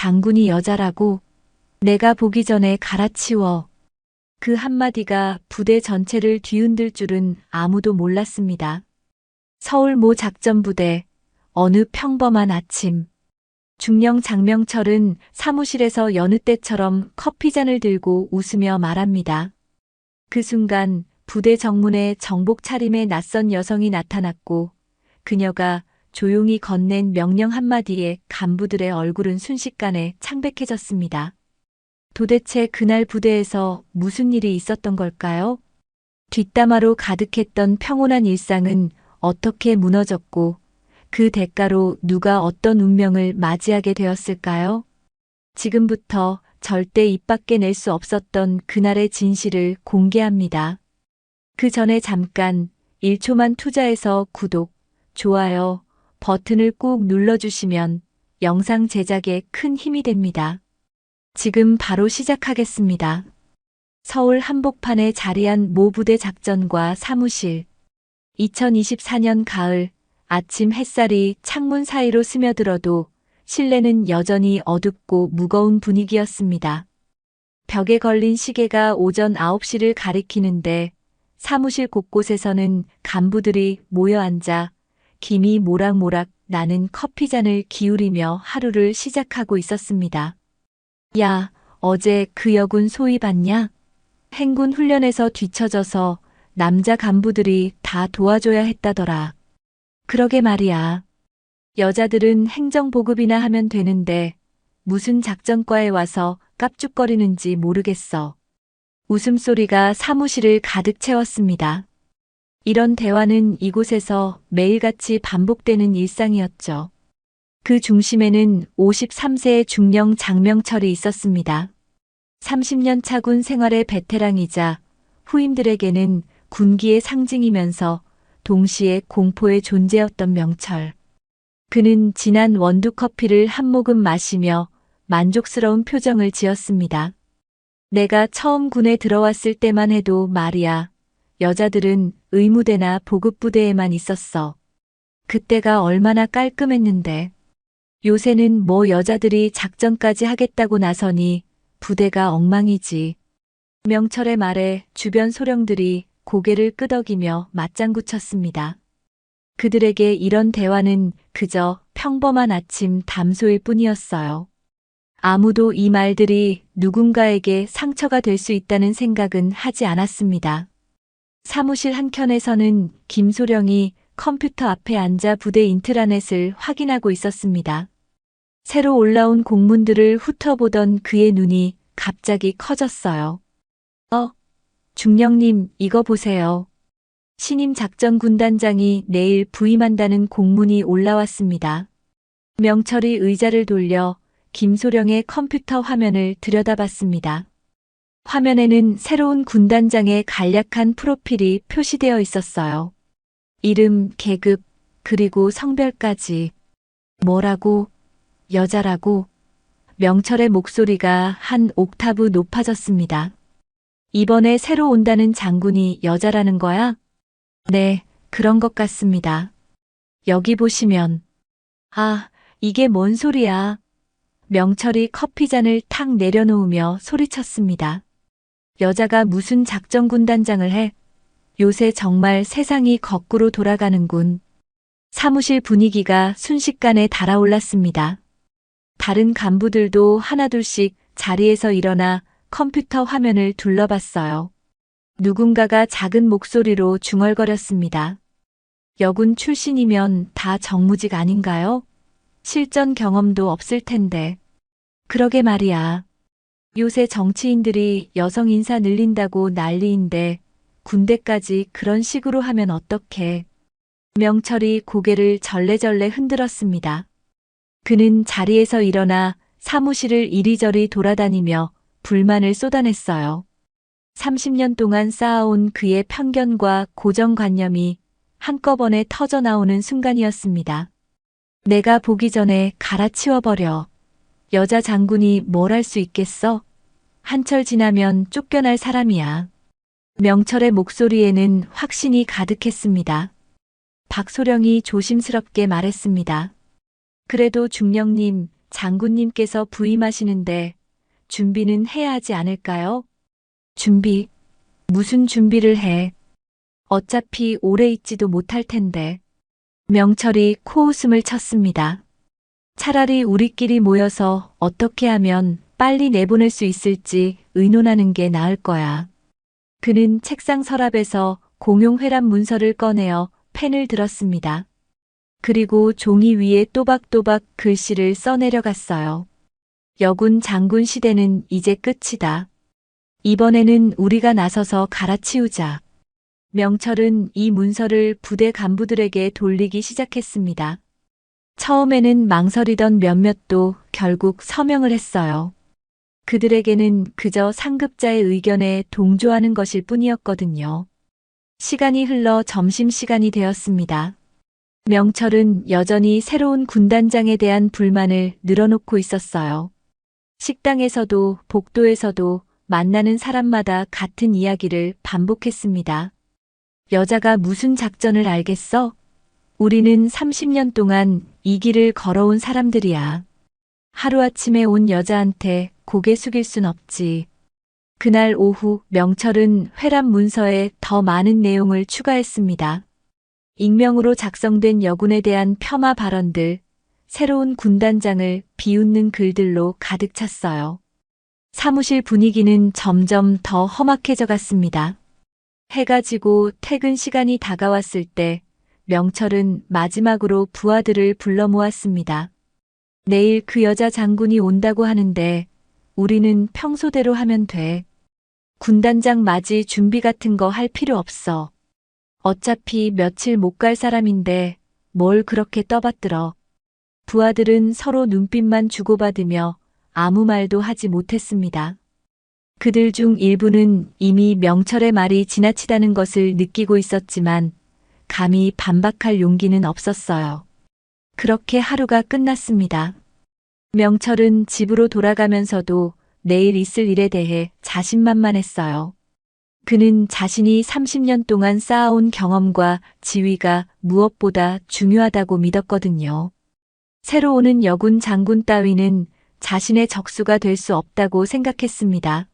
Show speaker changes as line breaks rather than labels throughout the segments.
장군이 여자라고 내가 보기 전에 갈아치워. 그 한마디가 부대 전체를 뒤흔들 줄은 아무도 몰랐습니다. 서울 모 작전부대 어느 평범한 아침. 중령 장명철은 사무실에서 여느 때처럼 커피잔을 들고 웃으며 말합니다. 그 순간 부대 정문에 정복 차림의 낯선 여성이 나타났고 그녀가 조용히 건넨 명령 한마디에 간부들의 얼굴은 순식간에 창백해졌습니다. 도대체 그날 부대에서 무슨 일이 있었던 걸까요? 뒷담화로 가득했던 평온한 일상은 어떻게 무너졌고 그 대가로 누가 어떤 운명을 맞이하게 되었을까요? 지금부터 절대 입 밖에 낼 수 없었던 그날의 진실을 공개합니다. 그 전에 잠깐 1초만 투자해서 구독, 좋아요 버튼을 꾹 눌러주시면 영상 제작에 큰 힘이 됩니다. 지금 바로 시작하겠습니다. 서울 한복판에 자리한 모 부대 작전과 사무실. 2024년 가을 아침 햇살이 창문 사이로 스며들어도 실내는 여전히 어둡고 무거운 분위기였습니다. 벽에 걸린 시계가 오전 9시를 가리키는데 사무실 곳곳에서는 간부들이 모여 앉아 김이 모락모락 나는 커피잔을 기울이며 하루를 시작하고 있었습니다. 야, 어제 그 여군 소위 봤냐? 행군 훈련에서 뒤처져서 남자 간부들이 다 도와줘야 했다더라. 그러게 말이야. 여자들은 행정보급이나 하면 되는데 무슨 작전과에 와서 깝죽거리는지 모르겠어. 웃음소리가 사무실을 가득 채웠습니다. 이런 대화는 이곳에서 매일같이 반복되는 일상이었죠. 그 중심에는 53세의 중령 장명철이 있었습니다. 30년 차 군 생활의 베테랑이자 후임들에게는 군기의 상징이면서 동시에 공포의 존재였던 명철. 그는 진한 원두커피를 한 모금 마시며 만족스러운 표정을 지었습니다. 내가 처음 군에 들어왔을 때만 해도 말이야. 여자들은 의무대나 보급부대에만 있었어. 그때가 얼마나 깔끔했는데. 요새는 뭐 여자들이 작전까지 하겠다고 나서니 부대가 엉망이지. 명철의 말에 주변 소령들이 고개를 끄덕이며 맞장구 쳤습니다. 그들에게 이런 대화는 그저 평범한 아침 담소일 뿐이었어요. 아무도 이 말들이 누군가에게 상처가 될 수 있다는 생각은 하지 않았습니다. 사무실 한켠에서는 김소령이 컴퓨터 앞에 앉아 부대 인트라넷을 확인하고 있었습니다. 새로 올라온 공문들을 훑어보던 그의 눈이 갑자기 커졌어요. 중령님, 이거 보세요. 신임 작전군단장이 내일 부임한다는 공문이 올라왔습니다. 명철이 의자를 돌려 김소령의 컴퓨터 화면을 들여다봤습니다. 화면에는 새로운 군단장의 간략한 프로필이 표시되어 있었어요. 이름, 계급, 그리고 성별까지. 뭐라고? 여자라고? 명철의 목소리가 한 옥타브 높아졌습니다. 이번에 새로 온다는 장군이 여자라는 거야? 네, 그런 것 같습니다. 여기 보시면. 아, 이게 뭔 소리야. 명철이 커피잔을 탁 내려놓으며 소리쳤습니다. 여자가 무슨 작전군단장을 해? 요새 정말 세상이 거꾸로 돌아가는군. 사무실 분위기가 순식간에 달아올랐습니다. 다른 간부들도 하나둘씩 자리에서 일어나 컴퓨터 화면을 둘러봤어요. 누군가가 작은 목소리로 중얼거렸습니다. 여군 출신이면 다 정무직 아닌가요? 실전 경험도 없을 텐데. 그러게 말이야. 요새 정치인들이 여성 인사 늘린다고 난리인데 군대까지 그런 식으로 하면 어떡해. 명철이 고개를 절레절레 흔들었습니다. 그는 자리에서 일어나 사무실을 이리저리 돌아다니며 불만을 쏟아냈어요. 30년 동안 쌓아온 그의 편견과 고정관념이 한꺼번에 터져나오는 순간이었습니다. 내가 보기 전에 갈아치워버려. 여자 장군이 뭘 할 수 있겠어? 한철 지나면 쫓겨날 사람이야. 명철의 목소리에는 확신이 가득했습니다. 박소령이 조심스럽게 말했습니다. 그래도 중령님, 장군님께서 부임하시는데 준비는 해야 하지 않을까요? 준비? 무슨 준비를 해? 어차피 오래 있지도 못할 텐데. 명철이 코웃음을 쳤습니다. 차라리 우리끼리 모여서 어떻게 하면 빨리 내보낼 수 있을지 의논하는 게 나을 거야. 그는 책상 서랍에서 공용 회람 문서를 꺼내어 펜을 들었습니다. 그리고 종이 위에 또박또박 글씨를 써내려갔어요. 여군 장군 시대는 이제 끝이다. 이번에는 우리가 나서서 갈아치우자. 명철은 이 문서를 부대 간부들에게 돌리기 시작했습니다. 처음에는 망설이던 몇몇도 결국 서명을 했어요. 그들에게는 그저 상급자의 의견에 동조하는 것일 뿐이었거든요. 시간이 흘러 점심시간이 되었습니다. 명철은 여전히 새로운 군단장에 대한 불만을 늘어놓고 있었어요. 식당에서도 복도에서도 만나는 사람마다 같은 이야기를 반복했습니다. 여자가 무슨 작전을 알겠어? 우리는 30년 동안 이 길을 걸어온 사람들이야. 하루아침에 온 여자한테 고개 숙일 순 없지. 그날 오후 명철은 회람 문서에 더 많은 내용을 추가했습니다. 익명으로 작성된 여군에 대한 폄하 발언들, 새로운 군단장을 비웃는 글들로 가득 찼어요. 사무실 분위기는 점점 더 험악해져 갔습니다. 해가 지고 퇴근 시간이 다가왔을 때 명철은 마지막으로 부하들을 불러 모았습니다. 내일 그 여자 장군이 온다고 하는데 우리는 평소대로 하면 돼. 군단장 맞이 준비 같은 거 할 필요 없어. 어차피 며칠 못 갈 사람인데 뭘 그렇게 떠받들어. 부하들은 서로 눈빛만 주고받으며 아무 말도 하지 못했습니다. 그들 중 일부는 이미 명철의 말이 지나치다는 것을 느끼고 있었지만 감히 반박할 용기는 없었어요. 그렇게 하루가 끝났습니다. 명철은 집으로 돌아가면서도 내일 있을 일에 대해 자신만만했어요. 그는 자신이 30년 동안 쌓아온 경험과 지위가 무엇보다 중요하다고 믿었거든요. 새로 오는 여군 장군 따위는 자신의 적수가 될 수 없다고 생각했습니다.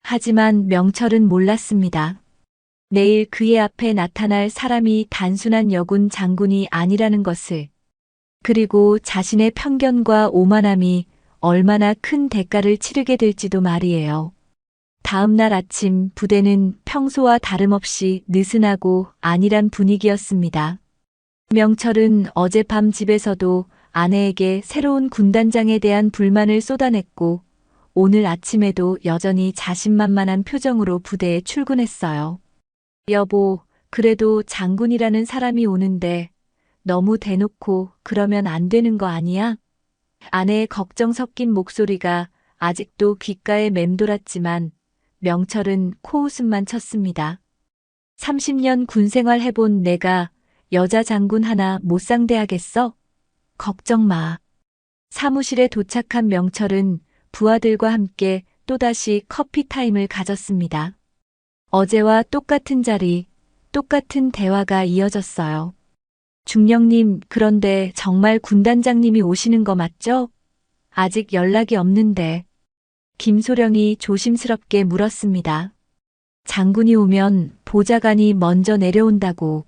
하지만 명철은 몰랐습니다. 내일 그의 앞에 나타날 사람이 단순한 여군 장군이 아니라는 것을, 그리고 자신의 편견과 오만함이 얼마나 큰 대가를 치르게 될지도 말이에요. 다음 날 아침 부대는 평소와 다름없이 느슨하고 안일한 분위기였습니다. 명철은 어젯밤 집에서도 아내에게 새로운 군단장에 대한 불만을 쏟아냈고 오늘 아침에도 여전히 자신만만한 표정으로 부대에 출근했어요. 여보, 그래도 장군이라는 사람이 오는데 너무 대놓고 그러면 안 되는 거 아니야? 아내의 걱정 섞인 목소리가 아직도 귓가에 맴돌았지만 명철은 코웃음만 쳤습니다. 30년 군생활 해본 내가 여자 장군 하나 못 상대하겠어? 걱정 마. 사무실에 도착한 명철은 부하들과 함께 또다시 커피 타임을 가졌습니다. 어제와 똑같은 자리, 똑같은 대화가 이어졌어요. 중령님, 그런데 정말 군단장님이 오시는 거 맞죠? 아직 연락이 없는데. 김소령이 조심스럽게 물었습니다. 장군이 오면 보좌관이 먼저 내려온다고.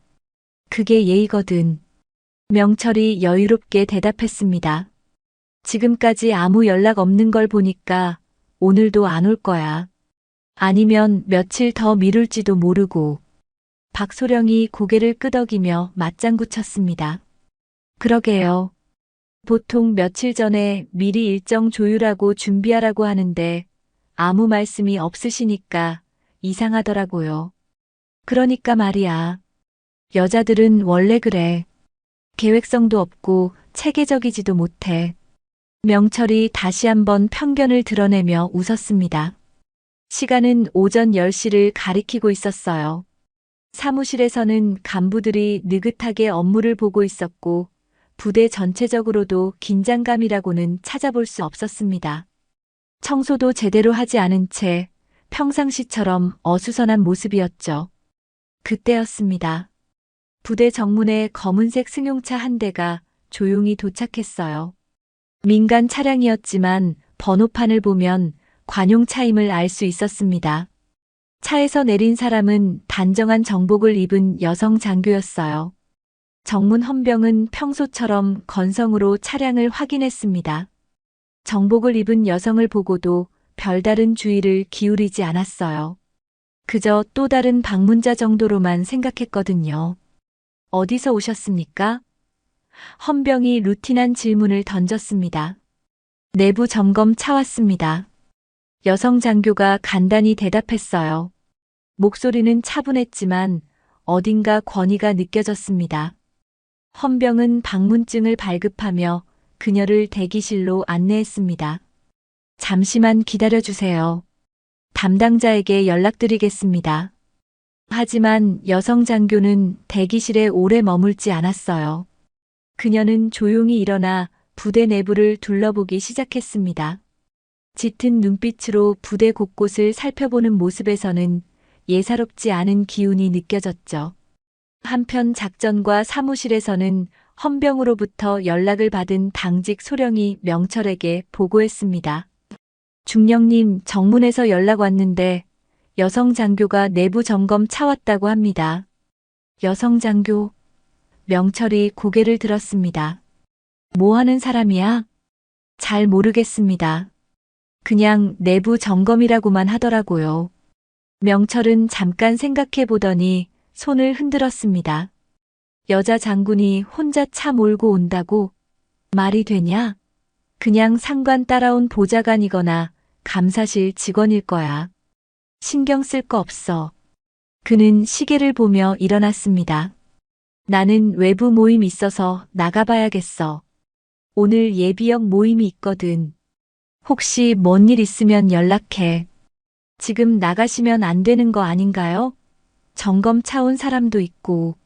그게 예의거든. 명철이 여유롭게 대답했습니다. 지금까지 아무 연락 없는 걸 보니까 오늘도 안 올 거야. 아니면 며칠 더 미룰지도 모르고. 박소령이 고개를 끄덕이며 맞장구 쳤습니다. 그러게요. 보통 며칠 전에 미리 일정 조율하고 준비하라고 하는데 아무 말씀이 없으시니까 이상하더라고요. 그러니까 말이야. 여자들은 원래 그래. 계획성도 없고 체계적이지도 못해. 명철이 다시 한번 편견을 드러내며 웃었습니다. 시간은 오전 10시를 가리키고 있었어요. 사무실에서는 간부들이 느긋하게 업무를 보고 있었고 부대 전체적으로도 긴장감이라고는 찾아볼 수 없었습니다. 청소도 제대로 하지 않은 채 평상시처럼 어수선한 모습이었죠. 그때였습니다. 부대 정문에 검은색 승용차 한 대가 조용히 도착했어요. 민간 차량이었지만 번호판을 보면 관용차임을 알 수 있었습니다. 차에서 내린 사람은 단정한 정복을 입은 여성 장교였어요. 정문 헌병은 평소처럼 건성으로 차량을 확인했습니다. 정복을 입은 여성을 보고도 별다른 주의를 기울이지 않았어요. 그저 또 다른 방문자 정도로만 생각했거든요. 어디서 오셨습니까? 헌병이 루틴한 질문을 던졌습니다. 내부 점검 차 왔습니다. 여성 장교가 간단히 대답했어요. 목소리는 차분했지만 어딘가 권위가 느껴졌습니다. 헌병은 방문증을 발급하며 그녀를 대기실로 안내했습니다. 잠시만 기다려주세요. 담당자에게 연락드리겠습니다. 하지만 여성 장교는 대기실에 오래 머물지 않았어요. 그녀는 조용히 일어나 부대 내부를 둘러보기 시작했습니다. 짙은 눈빛으로 부대 곳곳을 살펴보는 모습에서는 예사롭지 않은 기운이 느껴졌죠. 한편 작전과 사무실에서는 헌병으로부터 연락을 받은 당직 소령이 명철에게 보고했습니다. 중령님, 정문에서 연락 왔는데 여성 장교가 내부 점검 차 왔다고 합니다. 여성 장교. 명철이 고개를 들었습니다. 뭐 하는 사람이야? 잘 모르겠습니다. 그냥 내부 점검이라고만 하더라고요. 명철은 잠깐 생각해 보더니 손을 흔들었습니다. 여자 장군이 혼자 차 몰고 온다고? 말이 되냐? 그냥 상관 따라온 보좌관이거나 감사실 직원일 거야. 신경 쓸 거 없어. 그는 시계를 보며 일어났습니다. 나는 외부 모임 있어서 나가봐야겠어. 오늘 예비역 모임이 있거든. 혹시 뭔 일 있으면 연락해. 지금 나가시면 안 되는 거 아닌가요? 점검 차 온 사람도 있고.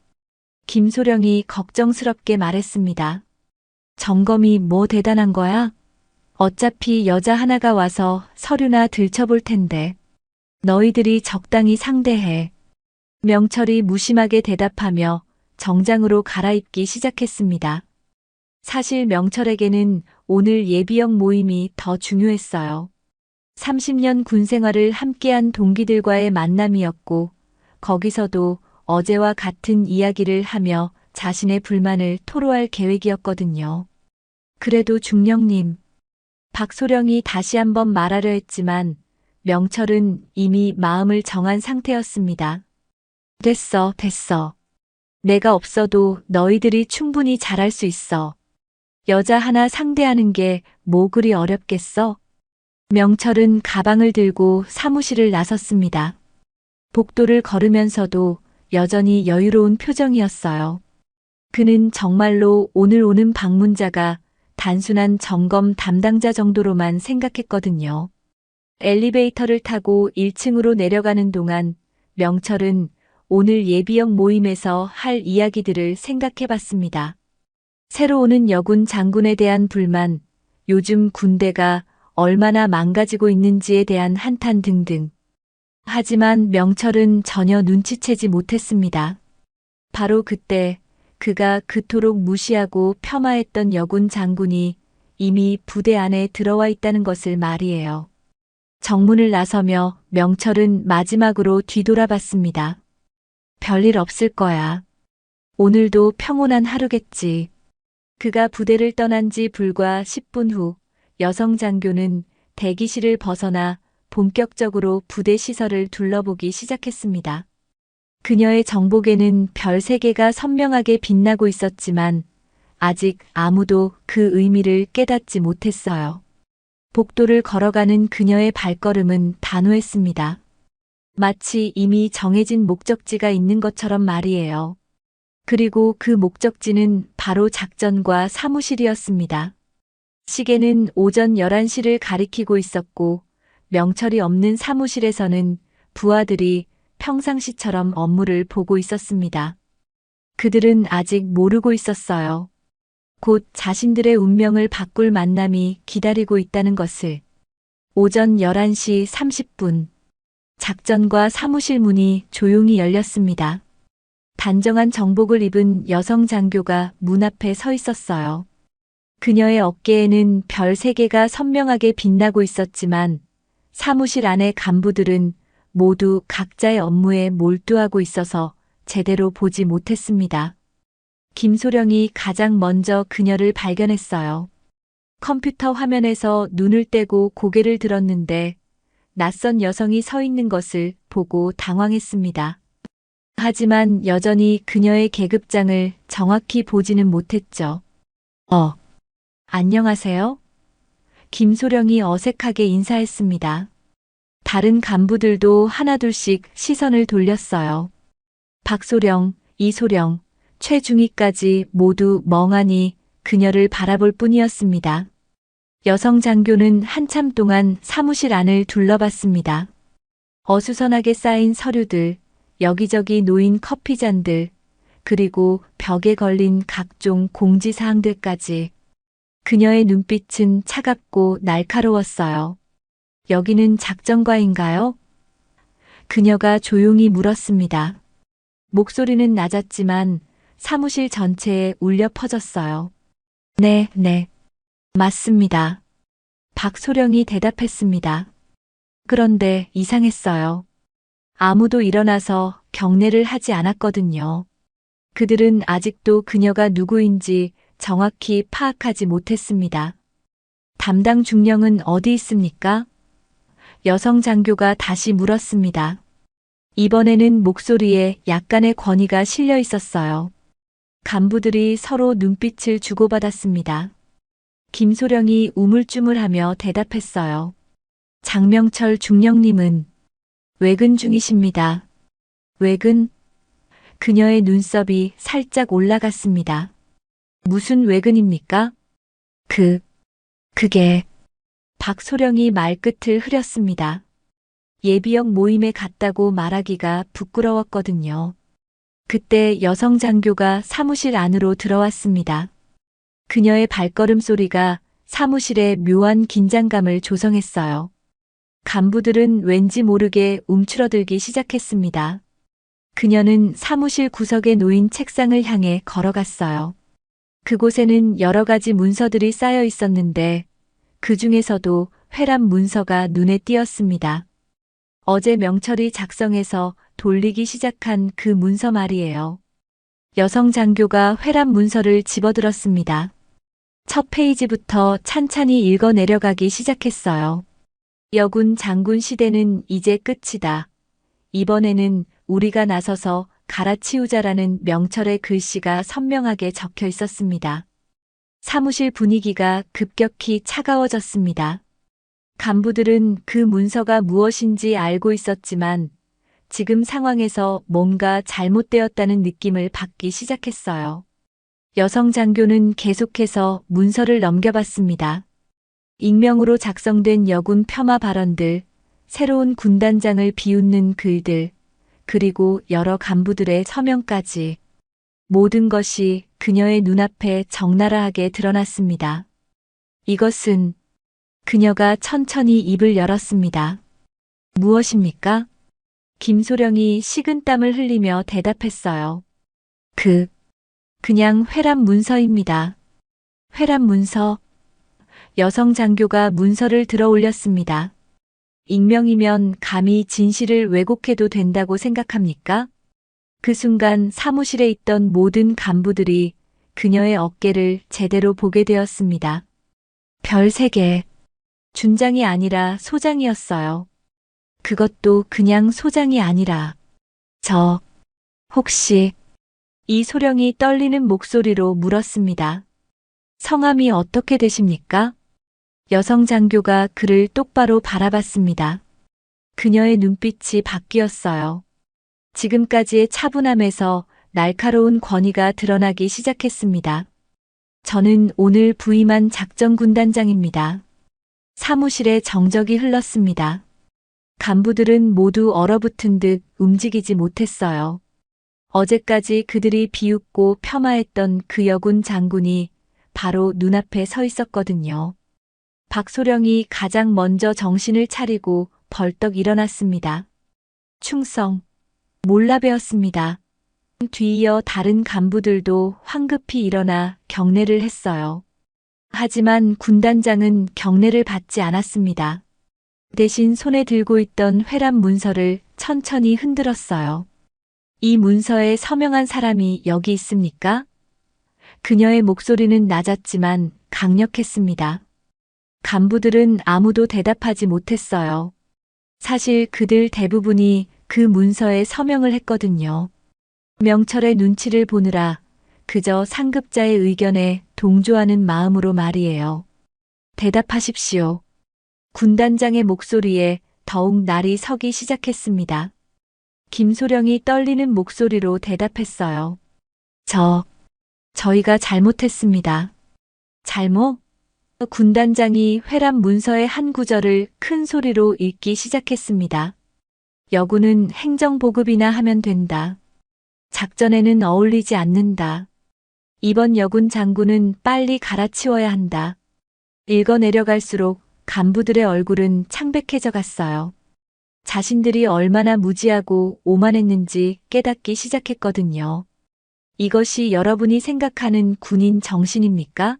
김소령이 걱정스럽게 말했습니다. 점검이 뭐 대단한 거야? 어차피 여자 하나가 와서 서류나 들춰볼 텐데. 너희들이 적당히 상대해. 명철이 무심하게 대답하며 정장으로 갈아입기 시작했습니다. 사실 명철에게는 오늘 예비역 모임이 더 중요했어요. 30년 군 생활을 함께한 동기들과의 만남이었고, 거기서도 어제와 같은 이야기를 하며 자신의 불만을 토로할 계획이었거든요. 그래도 중령님, 박소령이 다시 한번 말하려 했지만 명철은 이미 마음을 정한 상태였습니다. 됐어. 내가 없어도 너희들이 충분히 잘할 수 있어. 여자 하나 상대하는 게 뭐 그리 어렵겠어? 명철은 가방을 들고 사무실을 나섰습니다. 복도를 걸으면서도 여전히 여유로운 표정이었어요. 그는 정말로 오늘 오는 방문자가 단순한 점검 담당자 정도로만 생각했거든요. 엘리베이터를 타고 1층으로 내려가는 동안 명철은 오늘 예비역 모임에서 할 이야기들을 생각해봤습니다. 새로 오는 여군 장군에 대한 불만, 요즘 군대가 얼마나 망가지고 있는지에 대한 한탄 등등. 하지만 명철은 전혀 눈치채지 못했습니다. 바로 그때 그가 그토록 무시하고 폄하했던 여군 장군이 이미 부대 안에 들어와 있다는 것을 말이에요. 정문을 나서며 명철은 마지막으로 뒤돌아봤습니다. 별일 없을 거야. 오늘도 평온한 하루겠지. 그가 부대를 떠난 지 불과 10분 후 여성 장교는 대기실을 벗어나 본격적으로 부대 시설을 둘러보기 시작했습니다. 그녀의 정복에는 별 3개가 선명하게 빛나고 있었지만 아직 아무도 그 의미를 깨닫지 못했어요. 복도를 걸어가는 그녀의 발걸음은 단호했습니다. 마치 이미 정해진 목적지가 있는 것처럼 말이에요. 그리고 그 목적지는 바로 작전과 사무실이었습니다. 시계는 오전 11시를 가리키고 있었고 명철이 없는 사무실에서는 부하들이 평상시처럼 업무를 보고 있었습니다. 그들은 아직 모르고 있었어요. 곧 자신들의 운명을 바꿀 만남이 기다리고 있다는 것을. 오전 11시 30분. 작전과 사무실 문이 조용히 열렸습니다. 단정한 정복을 입은 여성 장교가 문 앞에 서 있었어요. 그녀의 어깨에는 별 3개가 선명하게 빛나고 있었지만 사무실 안의 간부들은 모두 각자의 업무에 몰두하고 있어서 제대로 보지 못했습니다. 김소령이 가장 먼저 그녀를 발견했어요. 컴퓨터 화면에서 눈을 떼고 고개를 들었는데 낯선 여성이 서 있는 것을 보고 당황했습니다. 하지만 여전히 그녀의 계급장을 정확히 보지는 못했죠. 안녕하세요. 김소령이 어색하게 인사했습니다. 다른 간부들도 하나둘씩 시선을 돌렸어요. 박소령, 이소령, 최중희까지 모두 멍하니 그녀를 바라볼 뿐이었습니다. 여성 장교는 한참 동안 사무실 안을 둘러봤습니다. 어수선하게 쌓인 서류들, 여기저기 놓인 커피잔들, 그리고 벽에 걸린 각종 공지사항들까지. 그녀의 눈빛은 차갑고 날카로웠어요. 여기는 작전과인가요? 그녀가 조용히 물었습니다. 목소리는 낮았지만 사무실 전체에 울려 퍼졌어요. 네, 맞습니다. 박소령이 대답했습니다. 그런데 이상했어요. 아무도 일어나서 경례를 하지 않았거든요. 그들은 아직도 그녀가 누구인지 정확히 파악하지 못했습니다. 담당 중령은 어디 있습니까? 여성 장교가 다시 물었습니다. 이번에는 목소리에 약간의 권위가 실려 있었어요. 간부들이 서로 눈빛을 주고받았습니다. 김소령이 우물쭈물하며 대답했어요. 장명철 중령님은 외근 중이십니다. 외근? 그녀의 눈썹이 살짝 올라갔습니다. 무슨 외근입니까? 그게 박소령이 말끝을 흐렸습니다. 예비역 모임에 갔다고 말하기가 부끄러웠거든요. 그때 여성 장교가 사무실 안으로 들어왔습니다. 그녀의 발걸음 소리가 사무실에 묘한 긴장감을 조성했어요. 간부들은 왠지 모르게 움츠러들기 시작했습니다. 그녀는 사무실 구석에 놓인 책상을 향해 걸어갔어요. 그곳에는 여러 가지 문서들이 쌓여 있었는데 그 중에서도 회람 문서가 눈에 띄었습니다. 어제 명철이 작성해서 돌리기 시작한 그 문서 말이에요. 여성 장교가 회람 문서를 집어들었습니다. 첫 페이지부터 찬찬히 읽어 내려가기 시작했어요. 여군 장군 시대는 이제 끝이다. 이번에는 우리가 나서서 갈아치우자라는 명철의 글씨가 선명하게 적혀 있었습니다. 사무실 분위기가 급격히 차가워졌습니다. 간부들은 그 문서가 무엇인지 알고 있었지만 지금 상황에서 뭔가 잘못되었다는 느낌을 받기 시작했어요. 여성 장교는 계속해서 문서를 넘겨봤습니다. 익명으로 작성된 여군 폄하 발언들, 새로운 군단장을 비웃는 글들, 그리고 여러 간부들의 서명까지 모든 것이 그녀의 눈앞에 적나라하게 드러났습니다. 이것은 그녀가 천천히 입을 열었습니다. 무엇입니까? 김소령이 식은땀을 흘리며 대답했어요. 그냥 회람 문서입니다. 회람 문서? 여성 장교가 문서를 들어 올렸습니다. 익명이면 감히 진실을 왜곡해도 된다고 생각합니까? 그 순간 사무실에 있던 모든 간부들이 그녀의 어깨를 제대로 보게 되었습니다. 별 3개. 준장이 아니라 소장이었어요. 그것도 그냥 소장이 아니라 혹시 이소령이 떨리는 목소리로 물었습니다. 성함이 어떻게 되십니까? 여성 장교가 그를 똑바로 바라봤습니다. 그녀의 눈빛이 바뀌었어요. 지금까지의 차분함에서 날카로운 권위가 드러나기 시작했습니다. 저는 오늘 부임한 작전군단장입니다. 사무실에 정적이 흘렀습니다. 간부들은 모두 얼어붙은 듯 움직이지 못했어요. 어제까지 그들이 비웃고 폄하했던 그 여군 장군이 바로 눈앞에 서 있었거든요. 박소령이 가장 먼저 정신을 차리고 벌떡 일어났습니다. 충성, 몰라 배웠습니다. 뒤이어 다른 간부들도 황급히 일어나 경례를 했어요. 하지만 군단장은 경례를 받지 않았습니다. 대신 손에 들고 있던 회람 문서를 천천히 흔들었어요. 이 문서에 서명한 사람이 여기 있습니까? 그녀의 목소리는 낮았지만 강력했습니다. 간부들은 아무도 대답하지 못했어요. 사실 그들 대부분이 그 문서에 서명을 했거든요. 명철의 눈치를 보느라 그저 상급자의 의견에 동조하는 마음으로 말이에요. 대답하십시오. 군단장의 목소리에 더욱 날이 서기 시작했습니다. 김소령이 떨리는 목소리로 대답했어요. 저희가 잘못했습니다. 잘못? 군단장이 회람 문서의 한 구절을 큰 소리로 읽기 시작했습니다. 여군은 행정보급이나 하면 된다. 작전에는 어울리지 않는다. 이번 여군 장군은 빨리 갈아치워야 한다. 읽어 내려갈수록 간부들의 얼굴은 창백해져 갔어요. 자신들이 얼마나 무지하고 오만했는지 깨닫기 시작했거든요. 이것이 여러분이 생각하는 군인 정신입니까?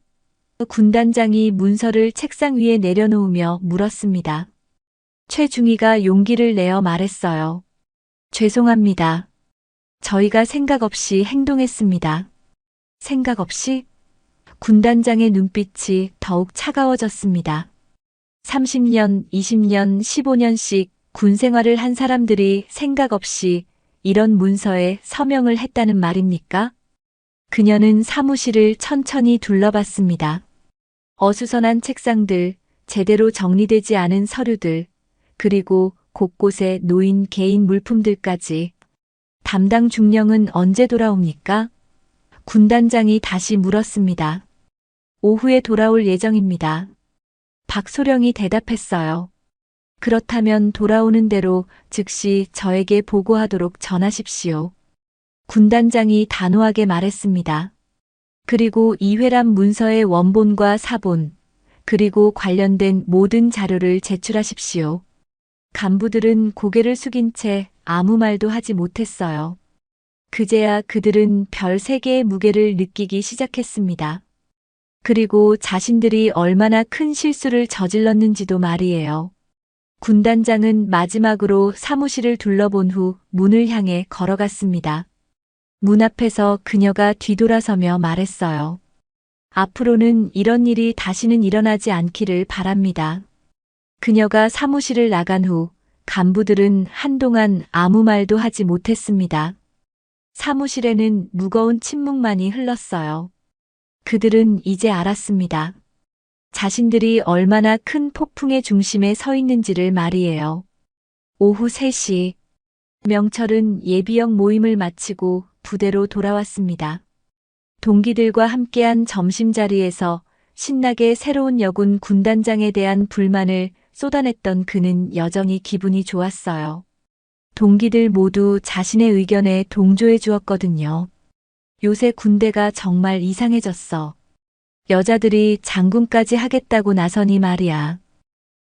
군단장이 문서를 책상 위에 내려놓으며 물었습니다. 최중희가 용기를 내어 말했어요. 죄송합니다. 저희가 생각 없이 행동했습니다. 생각 없이? 군단장의 눈빛이 더욱 차가워졌습니다. 30년, 20년, 15년씩 군 생활을 한 사람들이 생각 없이 이런 문서에 서명을 했다는 말입니까? 그녀는 사무실을 천천히 둘러봤습니다. 어수선한 책상들, 제대로 정리되지 않은 서류들, 그리고 곳곳에 놓인 개인 물품들까지. 담당 중령은 언제 돌아옵니까? 군단장이 다시 물었습니다. 오후에 돌아올 예정입니다. 박소령이 대답했어요. 그렇다면 돌아오는 대로 즉시 저에게 보고하도록 전하십시오. 군단장이 단호하게 말했습니다. 그리고 이회람 문서의 원본과 사본, 그리고 관련된 모든 자료를 제출하십시오. 간부들은 고개를 숙인 채 아무 말도 하지 못했어요. 그제야 그들은 별 3개의 무게를 느끼기 시작했습니다. 그리고 자신들이 얼마나 큰 실수를 저질렀는지도 말이에요. 군단장은 마지막으로 사무실을 둘러본 후 문을 향해 걸어갔습니다. 문 앞에서 그녀가 뒤돌아서며 말했어요. 앞으로는 이런 일이 다시는 일어나지 않기를 바랍니다. 그녀가 사무실을 나간 후 간부들은 한동안 아무 말도 하지 못했습니다. 사무실에는 무거운 침묵만이 흘렀어요. 그들은 이제 알았습니다. 자신들이 얼마나 큰 폭풍의 중심에 서 있는지를 말이에요. 오후 3시, 명철은 예비역 모임을 마치고 부대로 돌아왔습니다. 동기들과 함께한 점심자리에서 신나게 새로운 여군 군단장에 대한 불만을 쏟아냈던 그는 여전히 기분이 좋았어요. 동기들 모두 자신의 의견에 동조해 주었거든요. 요새 군대가 정말 이상해졌어. 여자들이 장군까지 하겠다고 나서니 말이야.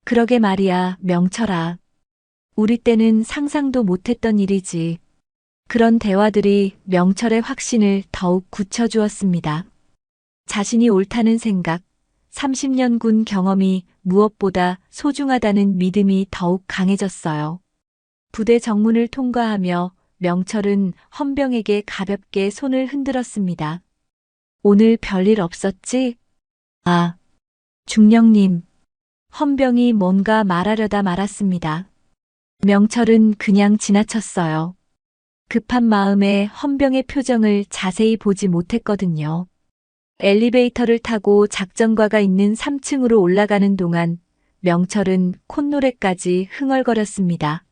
그러게 말이야, 명철아. 우리 때는 상상도 못했던 일이지. 그런 대화들이 명철의 확신을 더욱 굳혀주었습니다. 자신이 옳다는 생각, 30년 군 경험이 무엇보다 소중하다는 믿음이 더욱 강해졌어요. 부대 정문을 통과하며 명철은 헌병에게 가볍게 손을 흔들었습니다. 오늘 별일 없었지? 아, 중령님. 헌병이 뭔가 말하려다 말았습니다. 명철은 그냥 지나쳤어요. 급한 마음에 헌병의 표정을 자세히 보지 못했거든요. 엘리베이터를 타고 작전과가 있는 3층으로 올라가는 동안 명철은 콧노래까지 흥얼거렸습니다.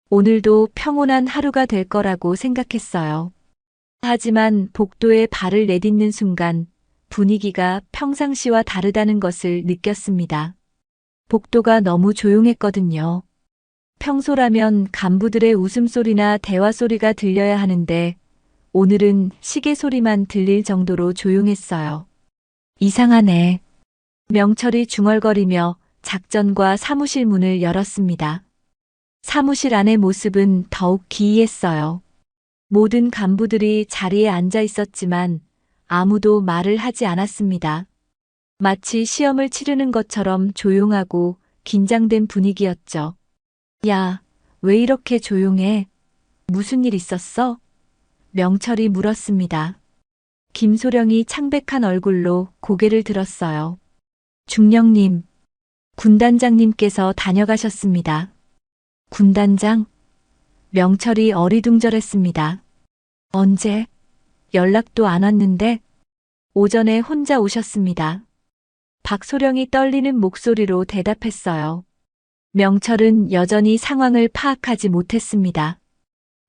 오늘도 평온한 하루가 될 거라고 생각했어요. 하지만 복도에 발을 내딛는 순간 분위기가 평상시와 다르다는 것을 느꼈습니다. 복도가 너무 조용했거든요. 평소라면 간부들의 웃음소리나 대화소리가 들려야 하는데 오늘은 시계 소리만 들릴 정도로 조용했어요. 이상하네. 명철이 중얼거리며 작전과 사무실 문을 열었습니다. 사무실 안의 모습은 더욱 기이했어요. 모든 간부들이 자리에 앉아 있었지만 아무도 말을 하지 않았습니다. 마치 시험을 치르는 것처럼 조용하고 긴장된 분위기였죠. 야, 왜 이렇게 조용해? 무슨 일 있었어? 명철이 물었습니다. 김소령이 창백한 얼굴로 고개를 들었어요. 중령님, 군단장님께서 다녀가셨습니다. 군단장? 명철이 어리둥절했습니다. 언제? 연락도 안 왔는데? 오전에 혼자 오셨습니다. 박소령이 떨리는 목소리로 대답했어요. 명철은 여전히 상황을 파악하지 못했습니다.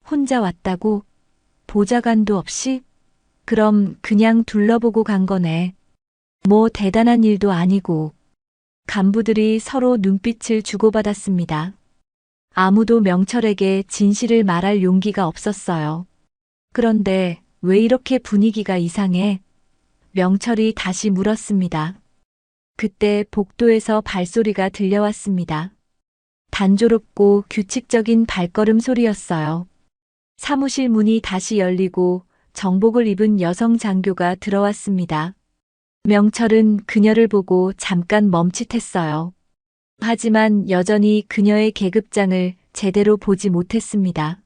혼자 왔다고? 보좌관도 없이? 그럼 그냥 둘러보고 간 거네. 뭐 대단한 일도 아니고. 간부들이 서로 눈빛을 주고받았습니다. 아무도 명철에게 진실을 말할 용기가 없었어요. 그런데 왜 이렇게 분위기가 이상해? 명철이 다시 물었습니다. 그때 복도에서 발소리가 들려왔습니다. 단조롭고 규칙적인 발걸음 소리였어요. 사무실 문이 다시 열리고 정복을 입은 여성 장교가 들어왔습니다. 명철은 그녀를 보고 잠깐 멈칫했어요. 하지만 여전히 그녀의 계급장을 제대로 보지 못했습니다.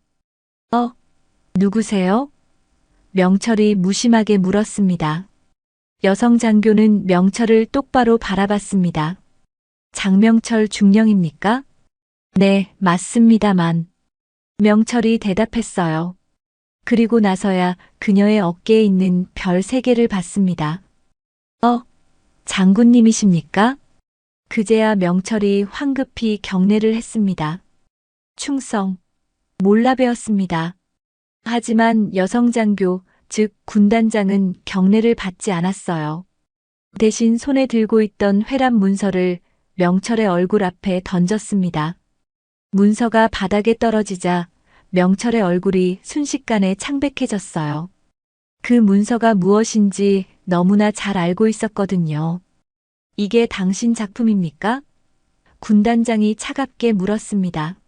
누구세요? 명철이 무심하게 물었습니다. 여성 장교는 명철을 똑바로 바라봤습니다. 장명철 중령입니까? 네, 맞습니다만. 명철이 대답했어요. 그리고 나서야 그녀의 어깨에 있는 별 3개를 봤습니다. 장군님이십니까? 그제야 명철이 황급히 경례를 했습니다. 충성, 몰라 배웠습니다. 하지만 여성 장교, 즉 군단장은 경례를 받지 않았어요. 대신 손에 들고 있던 회람 문서를 명철의 얼굴 앞에 던졌습니다. 문서가 바닥에 떨어지자 명철의 얼굴이 순식간에 창백해졌어요. 그 문서가 무엇인지 너무나 잘 알고 있었거든요. 이게 당신 작품입니까? 군단장이 차갑게 물었습니다.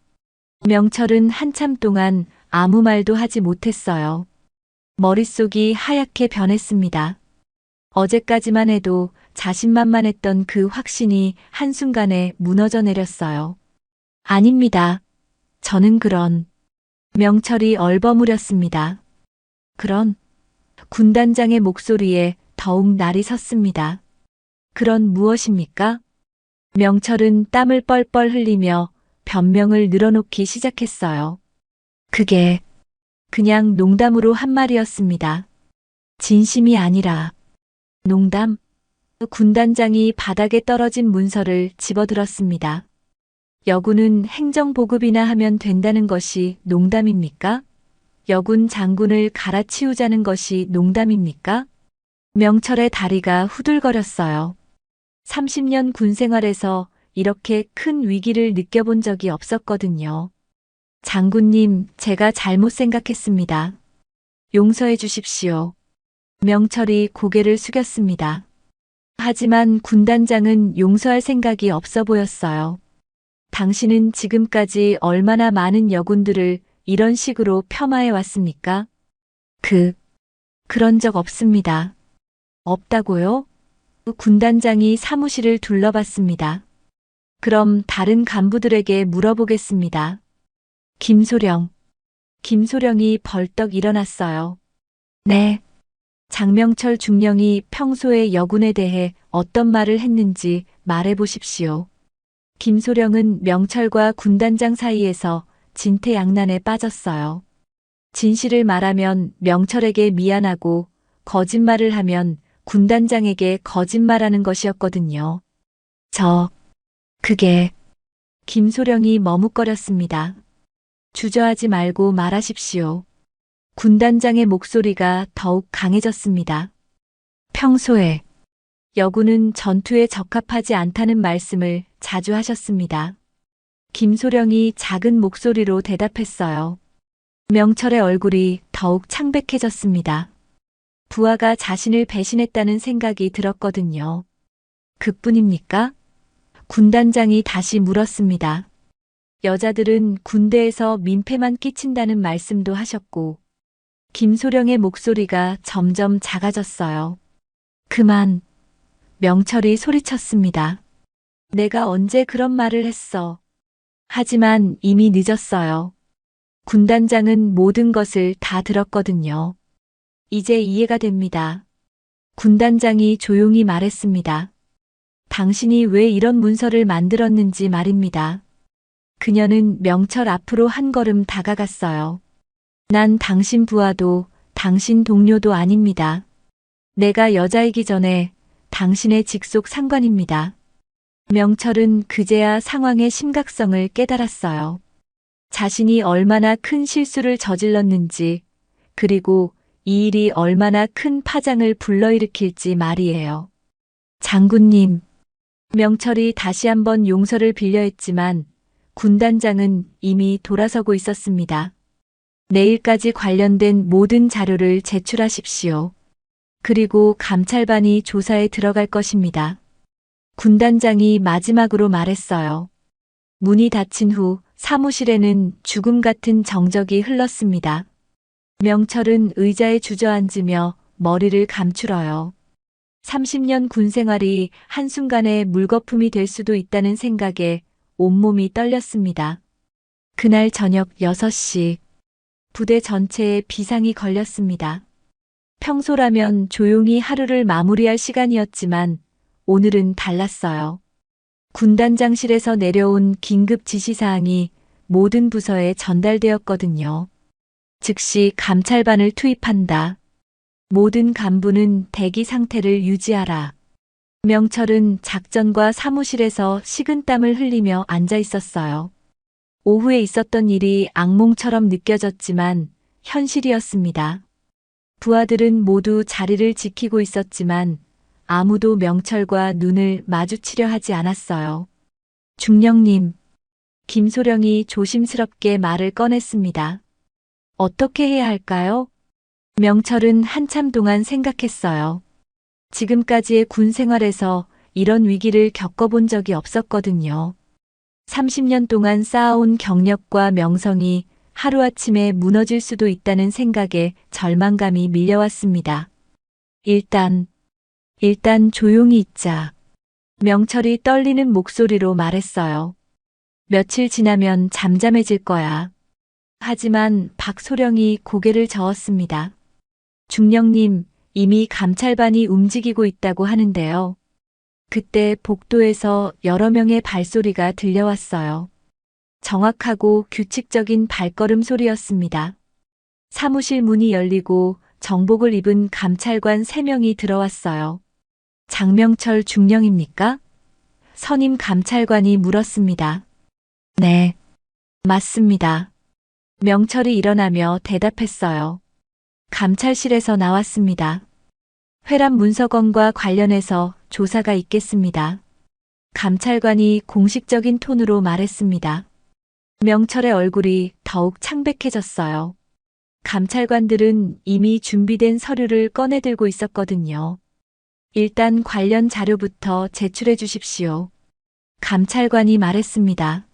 명철은 한참 동안 아무 말도 하지 못했어요. 머릿속이 하얗게 변했습니다. 어제까지만 해도 자신만만했던 그 확신이 한순간에 무너져 내렸어요. 아닙니다. 저는 그런. 명철이 얼버무렸습니다. 그런. 군단장의 목소리에 더욱 날이 섰습니다. 그런 무엇입니까? 명철은 땀을 뻘뻘 흘리며 변명을 늘어놓기 시작했어요. 그게 그냥 농담으로 한 말이었습니다. 진심이 아니라. 농담? 군단장이 바닥에 떨어진 문서를 집어들었습니다. 여군은 행정보급이나 하면 된다는 것이 농담입니까? 여군 장군을 갈아치우자는 것이 농담입니까? 명철의 다리가 후들거렸어요. 30년 군 생활에서 이렇게 큰 위기를 느껴본 적이 없었거든요. 장군님, 제가 잘못 생각했습니다. 용서해 주십시오. 명철이 고개를 숙였습니다. 하지만 군단장은 용서할 생각이 없어 보였어요. 당신은 지금까지 얼마나 많은 여군들을 이런 식으로 폄하해 왔습니까? 그런 적 없습니다. 없다고요? 군단장이 사무실을 둘러봤습니다. 그럼 다른 간부들에게 물어보겠습니다. 김소령이 벌떡 일어났어요. 네. 장명철 중령이 평소에 여군에 대해 어떤 말을 했는지 말해보십시오. 김소령은 명철과 군단장 사이에서 진퇴양난에 빠졌어요. 진실을 말하면 명철에게 미안하고 거짓말을 하면 군단장에게 거짓말하는 것이었거든요. 그게. 김소령이 머뭇거렸습니다. 주저하지 말고 말하십시오. 군단장의 목소리가 더욱 강해졌습니다. 평소에 여군은 전투에 적합하지 않다는 말씀을 자주 하셨습니다. 김소령이 작은 목소리로 대답했어요. 명철의 얼굴이 더욱 창백해졌습니다. 부하가 자신을 배신했다는 생각이 들었거든요. 그뿐입니까? 군단장이 다시 물었습니다. 여자들은 군대에서 민폐만 끼친다는 말씀도 하셨고, 김소령의 목소리가 점점 작아졌어요. 그만. 명철이 소리쳤습니다. 내가 언제 그런 말을 했어. 하지만 이미 늦었어요. 군단장은 모든 것을 다 들었거든요. 이제 이해가 됩니다. 군단장이 조용히 말했습니다. 당신이 왜 이런 문서를 만들었는지 말입니다. 그녀는 명철 앞으로 한 걸음 다가갔어요. 난 당신 부하도 당신 동료도 아닙니다. 내가 여자이기 전에 당신의 직속 상관입니다. 명철은 그제야 상황의 심각성을 깨달았어요. 자신이 얼마나 큰 실수를 저질렀는지, 그리고 이 일이 얼마나 큰 파장을 불러일으킬지 말이에요. 장군님, 명철이 다시 한번 용서를 빌려 했지만 군단장은 이미 돌아서고 있었습니다. 내일까지 관련된 모든 자료를 제출하십시오. 그리고 감찰반이 조사에 들어갈 것입니다. 군단장이 마지막으로 말했어요. 문이 닫힌 후 사무실에는 죽음 같은 정적이 흘렀습니다. 명철은 의자에 주저앉으며 머리를 감추어요. 30년 군 생활이 한순간에 물거품이 될 수도 있다는 생각에 온몸이 떨렸습니다. 그날 저녁 6시, 부대 전체에 비상이 걸렸습니다. 평소라면 조용히 하루를 마무리할 시간이었지만 오늘은 달랐어요. 군단장실에서 내려온 긴급 지시사항이 모든 부서에 전달되었거든요. 즉시 감찰반을 투입한다. 모든 간부는 대기 상태를 유지하라. 명철은 작전과 사무실에서 식은땀을 흘리며 앉아 있었어요. 오후에 있었던 일이 악몽처럼 느껴졌지만 현실이었습니다. 부하들은 모두 자리를 지키고 있었지만 아무도 명철과 눈을 마주치려 하지 않았어요. 중령님, 김소령이 조심스럽게 말을 꺼냈습니다. 어떻게 해야 할까요? 명철은 한참 동안 생각했어요. 지금까지의 군 생활에서 이런 위기를 겪어본 적이 없었거든요. 30년 동안 쌓아온 경력과 명성이 하루아침에 무너질 수도 있다는 생각에 절망감이 밀려왔습니다. 일단 조용히 있자. 명철이 떨리는 목소리로 말했어요. 며칠 지나면 잠잠해질 거야. 하지만 박소령이 고개를 저었습니다. 중령님, 이미 감찰반이 움직이고 있다고 하는데요. 그때 복도에서 여러 명의 발소리가 들려왔어요. 정확하고 규칙적인 발걸음 소리였습니다. 사무실 문이 열리고 정복을 입은 감찰관 3명이 들어왔어요. 장명철 중령입니까? 선임 감찰관이 물었습니다. 네, 맞습니다. 명철이 일어나며 대답했어요. 감찰실에서 나왔습니다. 회람 문서건과 관련해서 조사가 있겠습니다. 감찰관이 공식적인 톤으로 말했습니다. 명철의 얼굴이 더욱 창백해졌어요. 감찰관들은 이미 준비된 서류를 꺼내들고 있었거든요. 일단 관련 자료부터 제출해 주십시오. 감찰관이 말했습니다.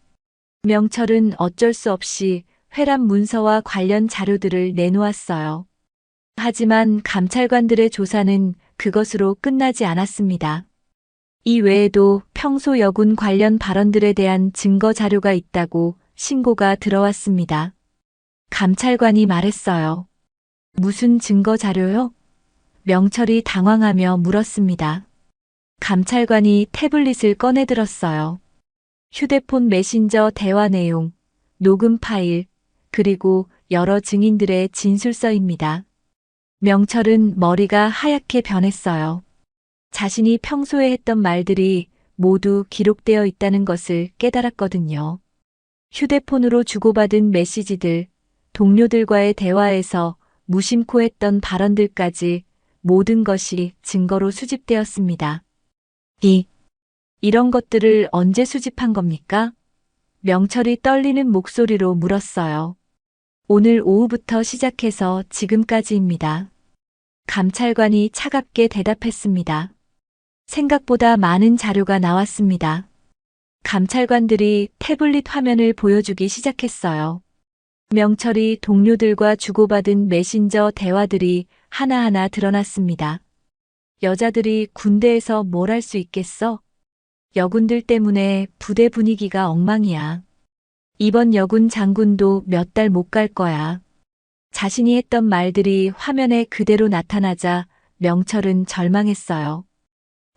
명철은 어쩔 수 없이 회람 문서와 관련 자료들을 내놓았어요. 하지만 감찰관들의 조사는 그것으로 끝나지 않았습니다. 이 외에도 평소 여군 관련 발언들에 대한 증거 자료가 있다고 신고가 들어왔습니다. 감찰관이 말했어요. 무슨 증거 자료요? 명철이 당황하며 물었습니다. 감찰관이 태블릿을 꺼내들었어요. 휴대폰 메신저 대화 내용, 녹음 파일, 그리고 여러 증인들의 진술서입니다. 명철은 머리가 하얗게 변했어요. 자신이 평소에 했던 말들이 모두 기록되어 있다는 것을 깨달았거든요. 휴대폰으로 주고받은 메시지들, 동료들과의 대화에서 무심코 했던 발언들까지 모든 것이 증거로 수집되었습니다. 이런 것들을 언제 수집한 겁니까? 명철이 떨리는 목소리로 물었어요. 오늘 오후부터 시작해서 지금까지입니다. 감찰관이 차갑게 대답했습니다. 생각보다 많은 자료가 나왔습니다. 감찰관들이 태블릿 화면을 보여주기 시작했어요. 명철이 동료들과 주고받은 메신저 대화들이 하나하나 드러났습니다. 여자들이 군대에서 뭘 할 수 있겠어? 여군들 때문에 부대 분위기가 엉망이야. 이번 여군 장군도 몇 달 못 갈 거야. 자신이 했던 말들이 화면에 그대로 나타나자 명철은 절망했어요.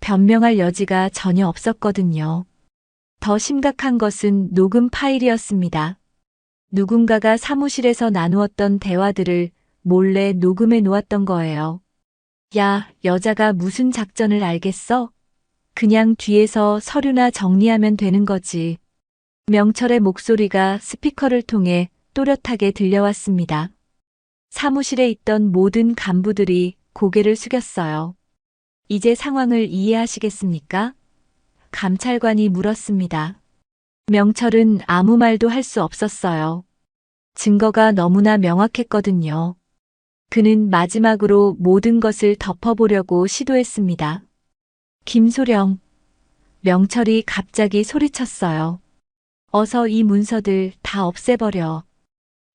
변명할 여지가 전혀 없었거든요. 더 심각한 것은 녹음 파일이었습니다. 누군가가 사무실에서 나누었던 대화들을 몰래 녹음해 놓았던 거예요. 야, 여자가 무슨 작전을 알겠어? 그냥 뒤에서 서류나 정리하면 되는 거지. 명철의 목소리가 스피커를 통해 또렷하게 들려왔습니다. 사무실에 있던 모든 간부들이 고개를 숙였어요. 이제 상황을 이해하시겠습니까? 감찰관이 물었습니다. 명철은 아무 말도 할 수 없었어요. 증거가 너무나 명확했거든요. 그는 마지막으로 모든 것을 덮어보려고 시도했습니다. 김소령. 명철이 갑자기 소리쳤어요. 어서 이 문서들 다 없애버려.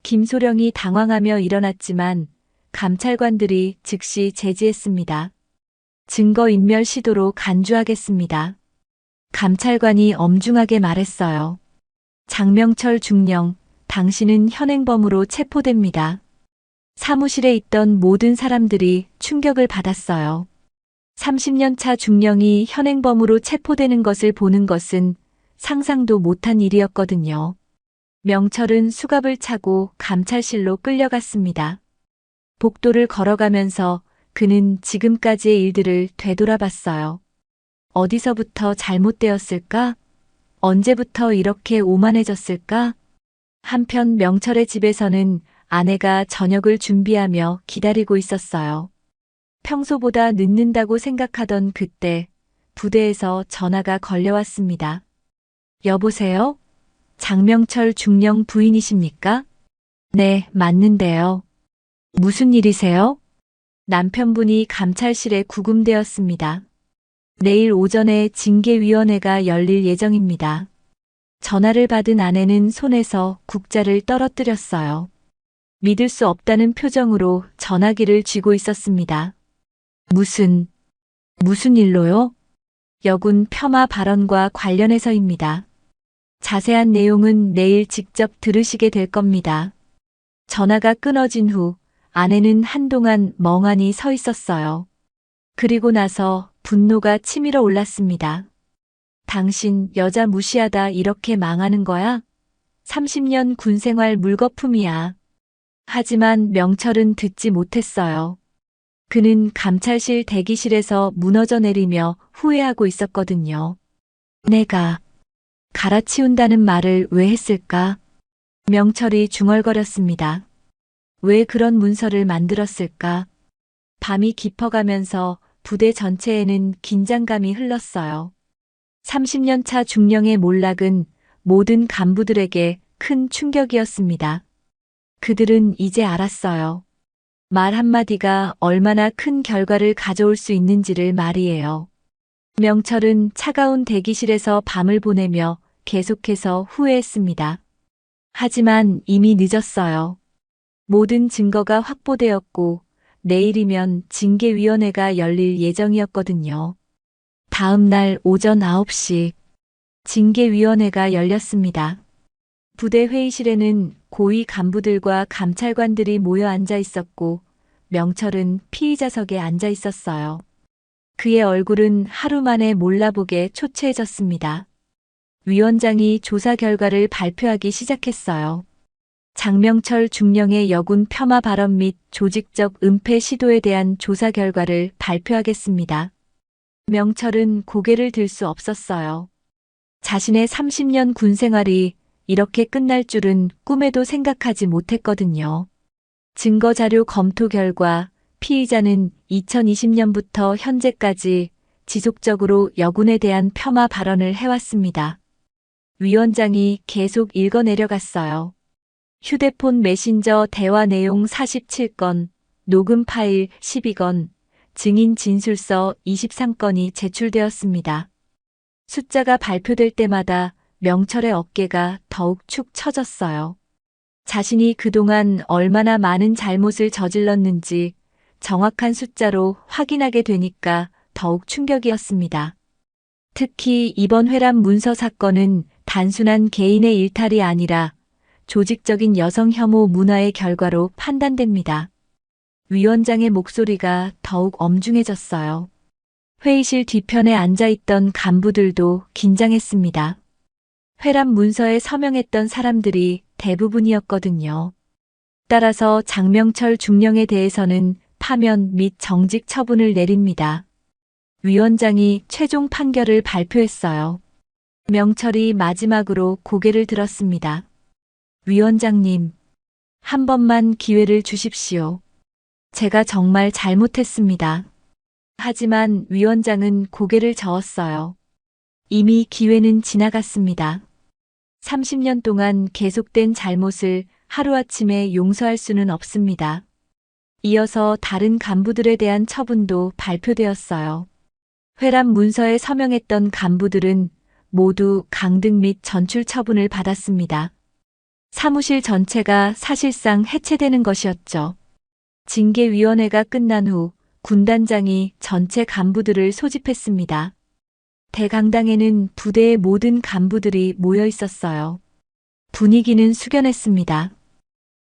김소령이 당황하며 일어났지만 감찰관들이 즉시 제지했습니다. 증거인멸 시도로 간주하겠습니다. 감찰관이 엄중하게 말했어요. 장명철 중령, 당신은 현행범으로 체포됩니다. 사무실에 있던 모든 사람들이 충격을 받았어요. 30년 차 중령이 현행범으로 체포되는 것을 보는 것은 상상도 못한 일이었거든요. 명철은 수갑을 차고 감찰실로 끌려갔습니다. 복도를 걸어가면서 그는 지금까지의 일들을 되돌아봤어요. 어디서부터 잘못되었을까? 언제부터 이렇게 오만해졌을까? 한편 명철의 집에서는 아내가 저녁을 준비하며 기다리고 있었어요. 평소보다 늦는다고 생각하던 그때 부대에서 전화가 걸려왔습니다. 여보세요? 장명철 중령 부인이십니까? 네, 맞는데요. 무슨 일이세요? 남편분이 감찰실에 구금되었습니다. 내일 오전에 징계위원회가 열릴 예정입니다. 전화를 받은 아내는 손에서 국자를 떨어뜨렸어요. 믿을 수 없다는 표정으로 전화기를 쥐고 있었습니다. 무슨 일로요? 여군 폄하 발언과 관련해서입니다. 자세한 내용은 내일 직접 들으시게 될 겁니다. 전화가 끊어진 후 아내는 한동안 멍하니 서 있었어요. 그리고 나서 분노가 치밀어 올랐습니다. 당신 여자 무시하다 이렇게 망하는 거야? 30년 군생활 물거품이야. 하지만 명철은 듣지 못했어요. 그는 감찰실 대기실에서 무너져 내리며 후회하고 있었거든요. 내가 갈아치운다는 말을 왜 했을까? 명철이 중얼거렸습니다. 왜 그런 문서를 만들었을까? 밤이 깊어가면서 부대 전체에는 긴장감이 흘렀어요. 30년 차 중령의 몰락은 모든 간부들에게 큰 충격이었습니다. 그들은 이제 알았어요. 말 한마디가 얼마나 큰 결과를 가져올 수 있는지를 말이에요. 명철은 차가운 대기실에서 밤을 보내며 계속해서 후회했습니다. 하지만 이미 늦었어요. 모든 증거가 확보되었고 내일이면 징계위원회가 열릴 예정이었거든요. 다음 날 오전 9시 징계위원회가 열렸습니다. 부대 회의실에는 고위 간부들과 감찰관들이 모여 앉아 있었고 명철은 피의자석에 앉아 있었어요. 그의 얼굴은 하루 만에 몰라보게 초췌해졌습니다. 위원장이 조사 결과를 발표하기 시작했어요. 장명철 중령의 여군 폄하 발언 및 조직적 은폐 시도에 대한 조사 결과를 발표하겠습니다. 명철은 고개를 들 수 없었어요. 자신의 30년 군 생활이 이렇게 끝날 줄은 꿈에도 생각하지 못했거든요. 증거자료 검토 결과 피의자는 2020년부터 현재까지 지속적으로 여군에 대한 폄하 발언을 해왔습니다. 위원장이 계속 읽어 내려갔어요. 휴대폰 메신저 대화 내용 47건, 녹음 파일 12건, 증인 진술서 23건이 제출되었습니다. 숫자가 발표될 때마다 명철의 어깨가 더욱 축 처졌어요. 자신이 그동안 얼마나 많은 잘못을 저질렀는지 정확한 숫자로 확인하게 되니까 더욱 충격이었습니다. 특히 이번 회람 문서 사건은 단순한 개인의 일탈이 아니라 조직적인 여성 혐오 문화의 결과로 판단됩니다. 위원장의 목소리가 더욱 엄중해졌어요. 회의실 뒤편에 앉아있던 간부들도 긴장했습니다. 회람 문서에 서명했던 사람들이 대부분이었거든요. 따라서 장명철 중령에 대해서는 파면 및 정직 처분을 내립니다. 위원장이 최종 판결을 발표했어요. 명철이 마지막으로 고개를 들었습니다. 위원장님, 한 번만 기회를 주십시오. 제가 정말 잘못했습니다. 하지만 위원장은 고개를 저었어요. 이미 기회는 지나갔습니다. 30년 동안 계속된 잘못을 하루아침에 용서할 수는 없습니다. 이어서 다른 간부들에 대한 처분도 발표되었어요. 회람 문서에 서명했던 간부들은 모두 강등 및 전출 처분을 받았습니다. 사무실 전체가 사실상 해체되는 것이었죠. 징계위원회가 끝난 후 군단장이 전체 간부들을 소집했습니다. 대강당에는 부대의 모든 간부들이 모여 있었어요. 분위기는 숙연했습니다.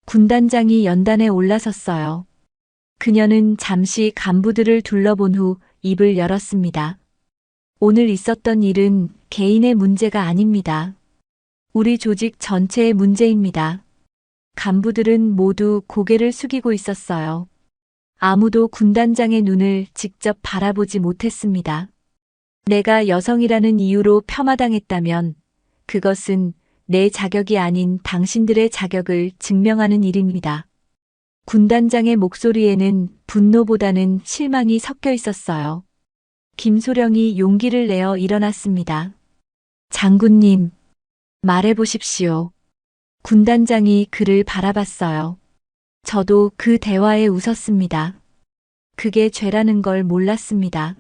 군단장이 연단에 올라섰어요. 그녀는 잠시 간부들을 둘러본 후 입을 열었습니다. 오늘 있었던 일은 개인의 문제가 아닙니다. 우리 조직 전체의 문제입니다. 간부들은 모두 고개를 숙이고 있었어요. 아무도 군단장의 눈을 직접 바라보지 못했습니다. 내가 여성이라는 이유로 폄하당했다면 그것은 내 자격이 아닌 당신들의 자격을 증명하는 일입니다. 군단장의 목소리에는 분노보다는 실망이 섞여 있었어요. 김소령이 용기를 내어 일어났습니다. 장군님, 말해보십시오. 군단장이 그를 바라봤어요. 저도 그 대화에 웃었습니다. 그게 죄라는 걸 몰랐습니다.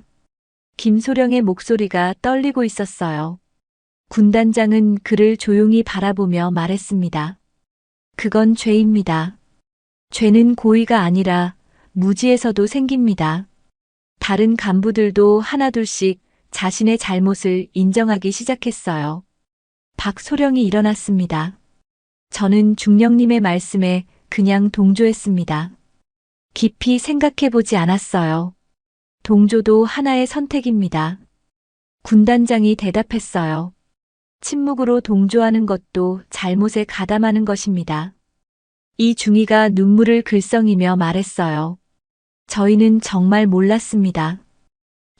김소령의 목소리가 떨리고 있었어요. 군단장은 그를 조용히 바라보며 말했습니다. 그건 죄입니다. 죄는 고의가 아니라 무지에서도 생깁니다. 다른 간부들도 하나둘씩 자신의 잘못을 인정하기 시작했어요. 박소령이 일어났습니다. 저는 중령님의 말씀에 그냥 동조했습니다. 깊이 생각해보지 않았어요. 동조도 하나의 선택입니다. 군단장이 대답했어요. 침묵으로 동조하는 것도 잘못에 가담하는 것입니다. 이 중위가 눈물을 글썽이며 말했어요. 저희는 정말 몰랐습니다.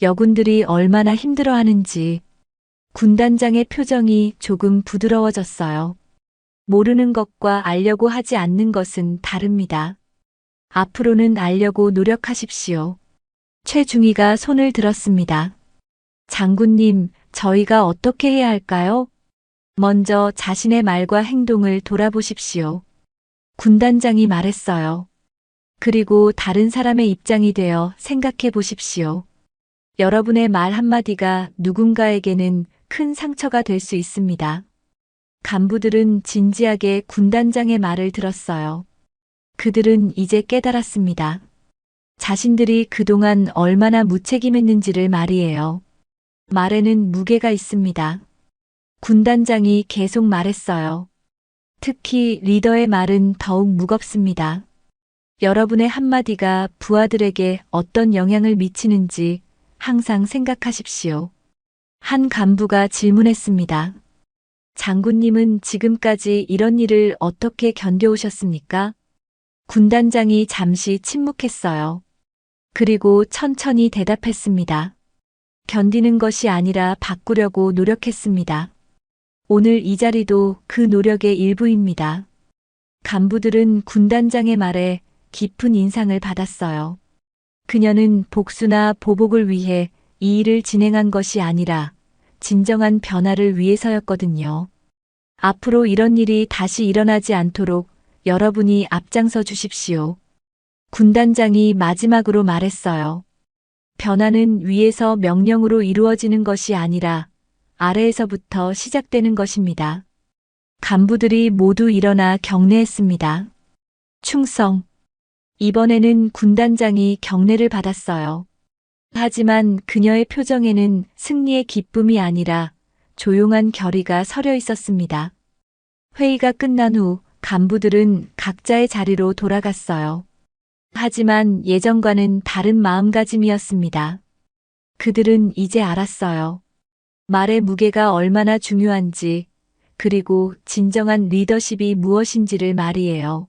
여군들이 얼마나 힘들어하는지. 군단장의 표정이 조금 부드러워졌어요. 모르는 것과 알려고 하지 않는 것은 다릅니다. 앞으로는 알려고 노력하십시오. 최중위가 손을 들었습니다. 장군님, 저희가 어떻게 해야 할까요? 먼저 자신의 말과 행동을 돌아보십시오. 군단장이 말했어요. 그리고 다른 사람의 입장이 되어 생각해 보십시오. 여러분의 말 한마디가 누군가에게는 큰 상처가 될 수 있습니다. 간부들은 진지하게 군단장의 말을 들었어요. 그들은 이제 깨달았습니다. 자신들이 그동안 얼마나 무책임했는지를 말이에요. 말에는 무게가 있습니다. 군단장이 계속 말했어요. 특히 리더의 말은 더욱 무겁습니다. 여러분의 한마디가 부하들에게 어떤 영향을 미치는지 항상 생각하십시오. 한 간부가 질문했습니다. 장군님은 지금까지 이런 일을 어떻게 견뎌오셨습니까? 군단장이 잠시 침묵했어요. 그리고 천천히 대답했습니다. 견디는 것이 아니라 바꾸려고 노력했습니다. 오늘 이 자리도 그 노력의 일부입니다. 간부들은 군단장의 말에 깊은 인상을 받았어요. 그녀는 복수나 보복을 위해 이 일을 진행한 것이 아니라 진정한 변화를 위해서였거든요. 앞으로 이런 일이 다시 일어나지 않도록 여러분이 앞장서 주십시오. 군단장이 마지막으로 말했어요. 변화는 위에서 명령으로 이루어지는 것이 아니라 아래에서부터 시작되는 것입니다. 간부들이 모두 일어나 경례했습니다. 충성. 이번에는 군단장이 경례를 받았어요. 하지만 그녀의 표정에는 승리의 기쁨이 아니라 조용한 결의가 서려 있었습니다. 회의가 끝난 후 간부들은 각자의 자리로 돌아갔어요. 하지만 예전과는 다른 마음가짐이었습니다. 그들은 이제 알았어요. 말의 무게가 얼마나 중요한지, 그리고 진정한 리더십이 무엇인지를 말이에요.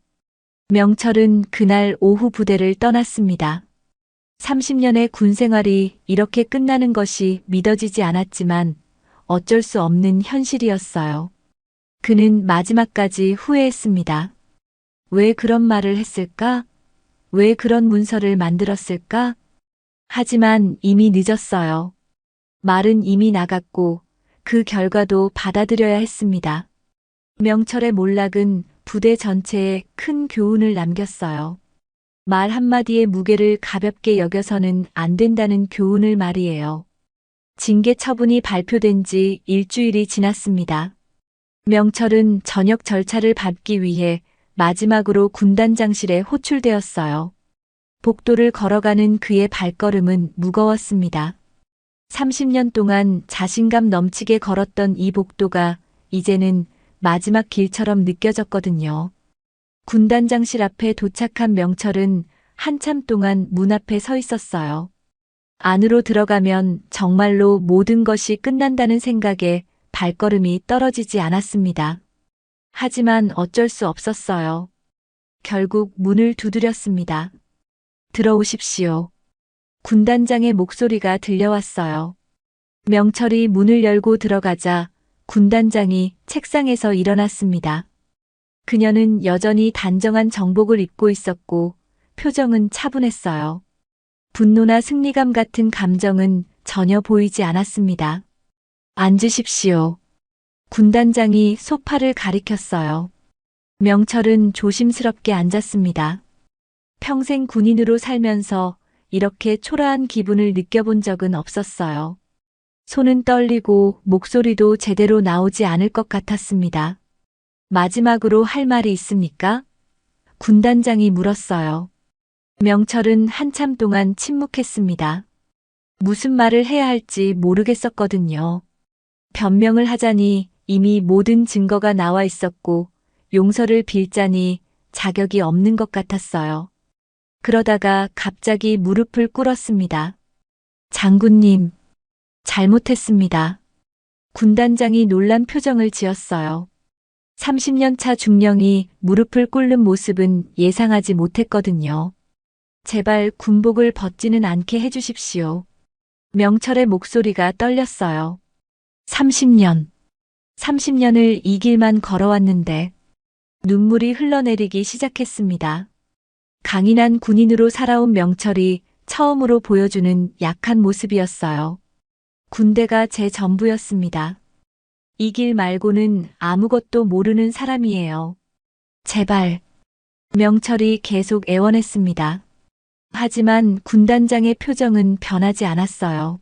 명철은 그날 오후 부대를 떠났습니다. 30년의 군 생활이 이렇게 끝나는 것이 믿어지지 않았지만 어쩔 수 없는 현실이었어요. 그는 마지막까지 후회했습니다. 왜 그런 말을 했을까? 왜 그런 문서를 만들었을까? 하지만 이미 늦었어요. 말은 이미 나갔고 그 결과도 받아들여야 했습니다. 명철의 몰락은 부대 전체에 큰 교훈을 남겼어요. 말 한마디의 무게를 가볍게 여겨서는 안 된다는 교훈을 말이에요. 징계 처분이 발표된 지 일주일이 지났습니다. 명철은 전역 절차를 밟기 위해 마지막으로 군단장실에 호출되었어요. 복도를 걸어가는 그의 발걸음은 무거웠습니다. 30년 동안 자신감 넘치게 걸었던 이 복도가 이제는 마지막 길처럼 느껴졌거든요. 군단장실 앞에 도착한 명철은 한참 동안 문 앞에 서 있었어요. 안으로 들어가면 정말로 모든 것이 끝난다는 생각에 발걸음이 떨어지지 않았습니다. 하지만 어쩔 수 없었어요. 결국 문을 두드렸습니다. 들어오십시오. 군단장의 목소리가 들려왔어요. 명철이 문을 열고 들어가자 군단장이 책상에서 일어났습니다. 그녀는 여전히 단정한 정복을 입고 있었고 표정은 차분했어요. 분노나 승리감 같은 감정은 전혀 보이지 않았습니다. 앉으십시오. 군단장이 소파를 가리켰어요. 명철은 조심스럽게 앉았습니다. 평생 군인으로 살면서 이렇게 초라한 기분을 느껴본 적은 없었어요. 손은 떨리고 목소리도 제대로 나오지 않을 것 같았습니다. 마지막으로 할 말이 있습니까? 군단장이 물었어요. 명철은 한참 동안 침묵했습니다. 무슨 말을 해야 할지 모르겠었거든요. 변명을 하자니 이미 모든 증거가 나와 있었고 용서를 빌자니 자격이 없는 것 같았어요. 그러다가 갑자기 무릎을 꿇었습니다. 장군님, 잘못했습니다. 군단장이 놀란 표정을 지었어요. 30년 차 중령이 무릎을 꿇는 모습은 예상하지 못했거든요. 제발 군복을 벗지는 않게 해주십시오. 명철의 목소리가 떨렸어요. 30년을 이 길만 걸어왔는데 눈물이 흘러내리기 시작했습니다. 강인한 군인으로 살아온 명철이 처음으로 보여주는 약한 모습이었어요. 군대가 제 전부였습니다. 이 길 말고는 아무것도 모르는 사람이에요. 제발. 명철이 계속 애원했습니다. 하지만 군단장의 표정은 변하지 않았어요.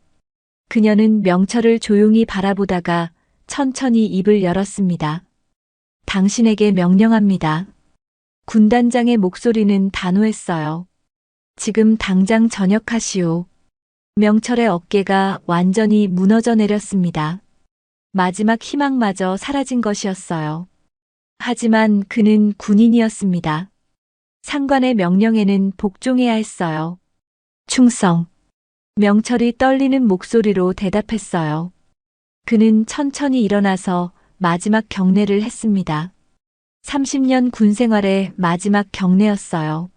그녀는 명철을 조용히 바라보다가 천천히 입을 열었습니다. 당신에게 명령합니다. 군단장의 목소리는 단호했어요. 지금 당장 전역하시오. 명철의 어깨가 완전히 무너져 내렸습니다. 마지막 희망마저 사라진 것이었어요. 하지만 그는 군인이었습니다. 상관의 명령에는 복종해야 했어요. 충성. 명철이 떨리는 목소리로 대답했어요. 그는 천천히 일어나서 마지막 경례를 했습니다. 30년 군 생활의 마지막 경례였어요.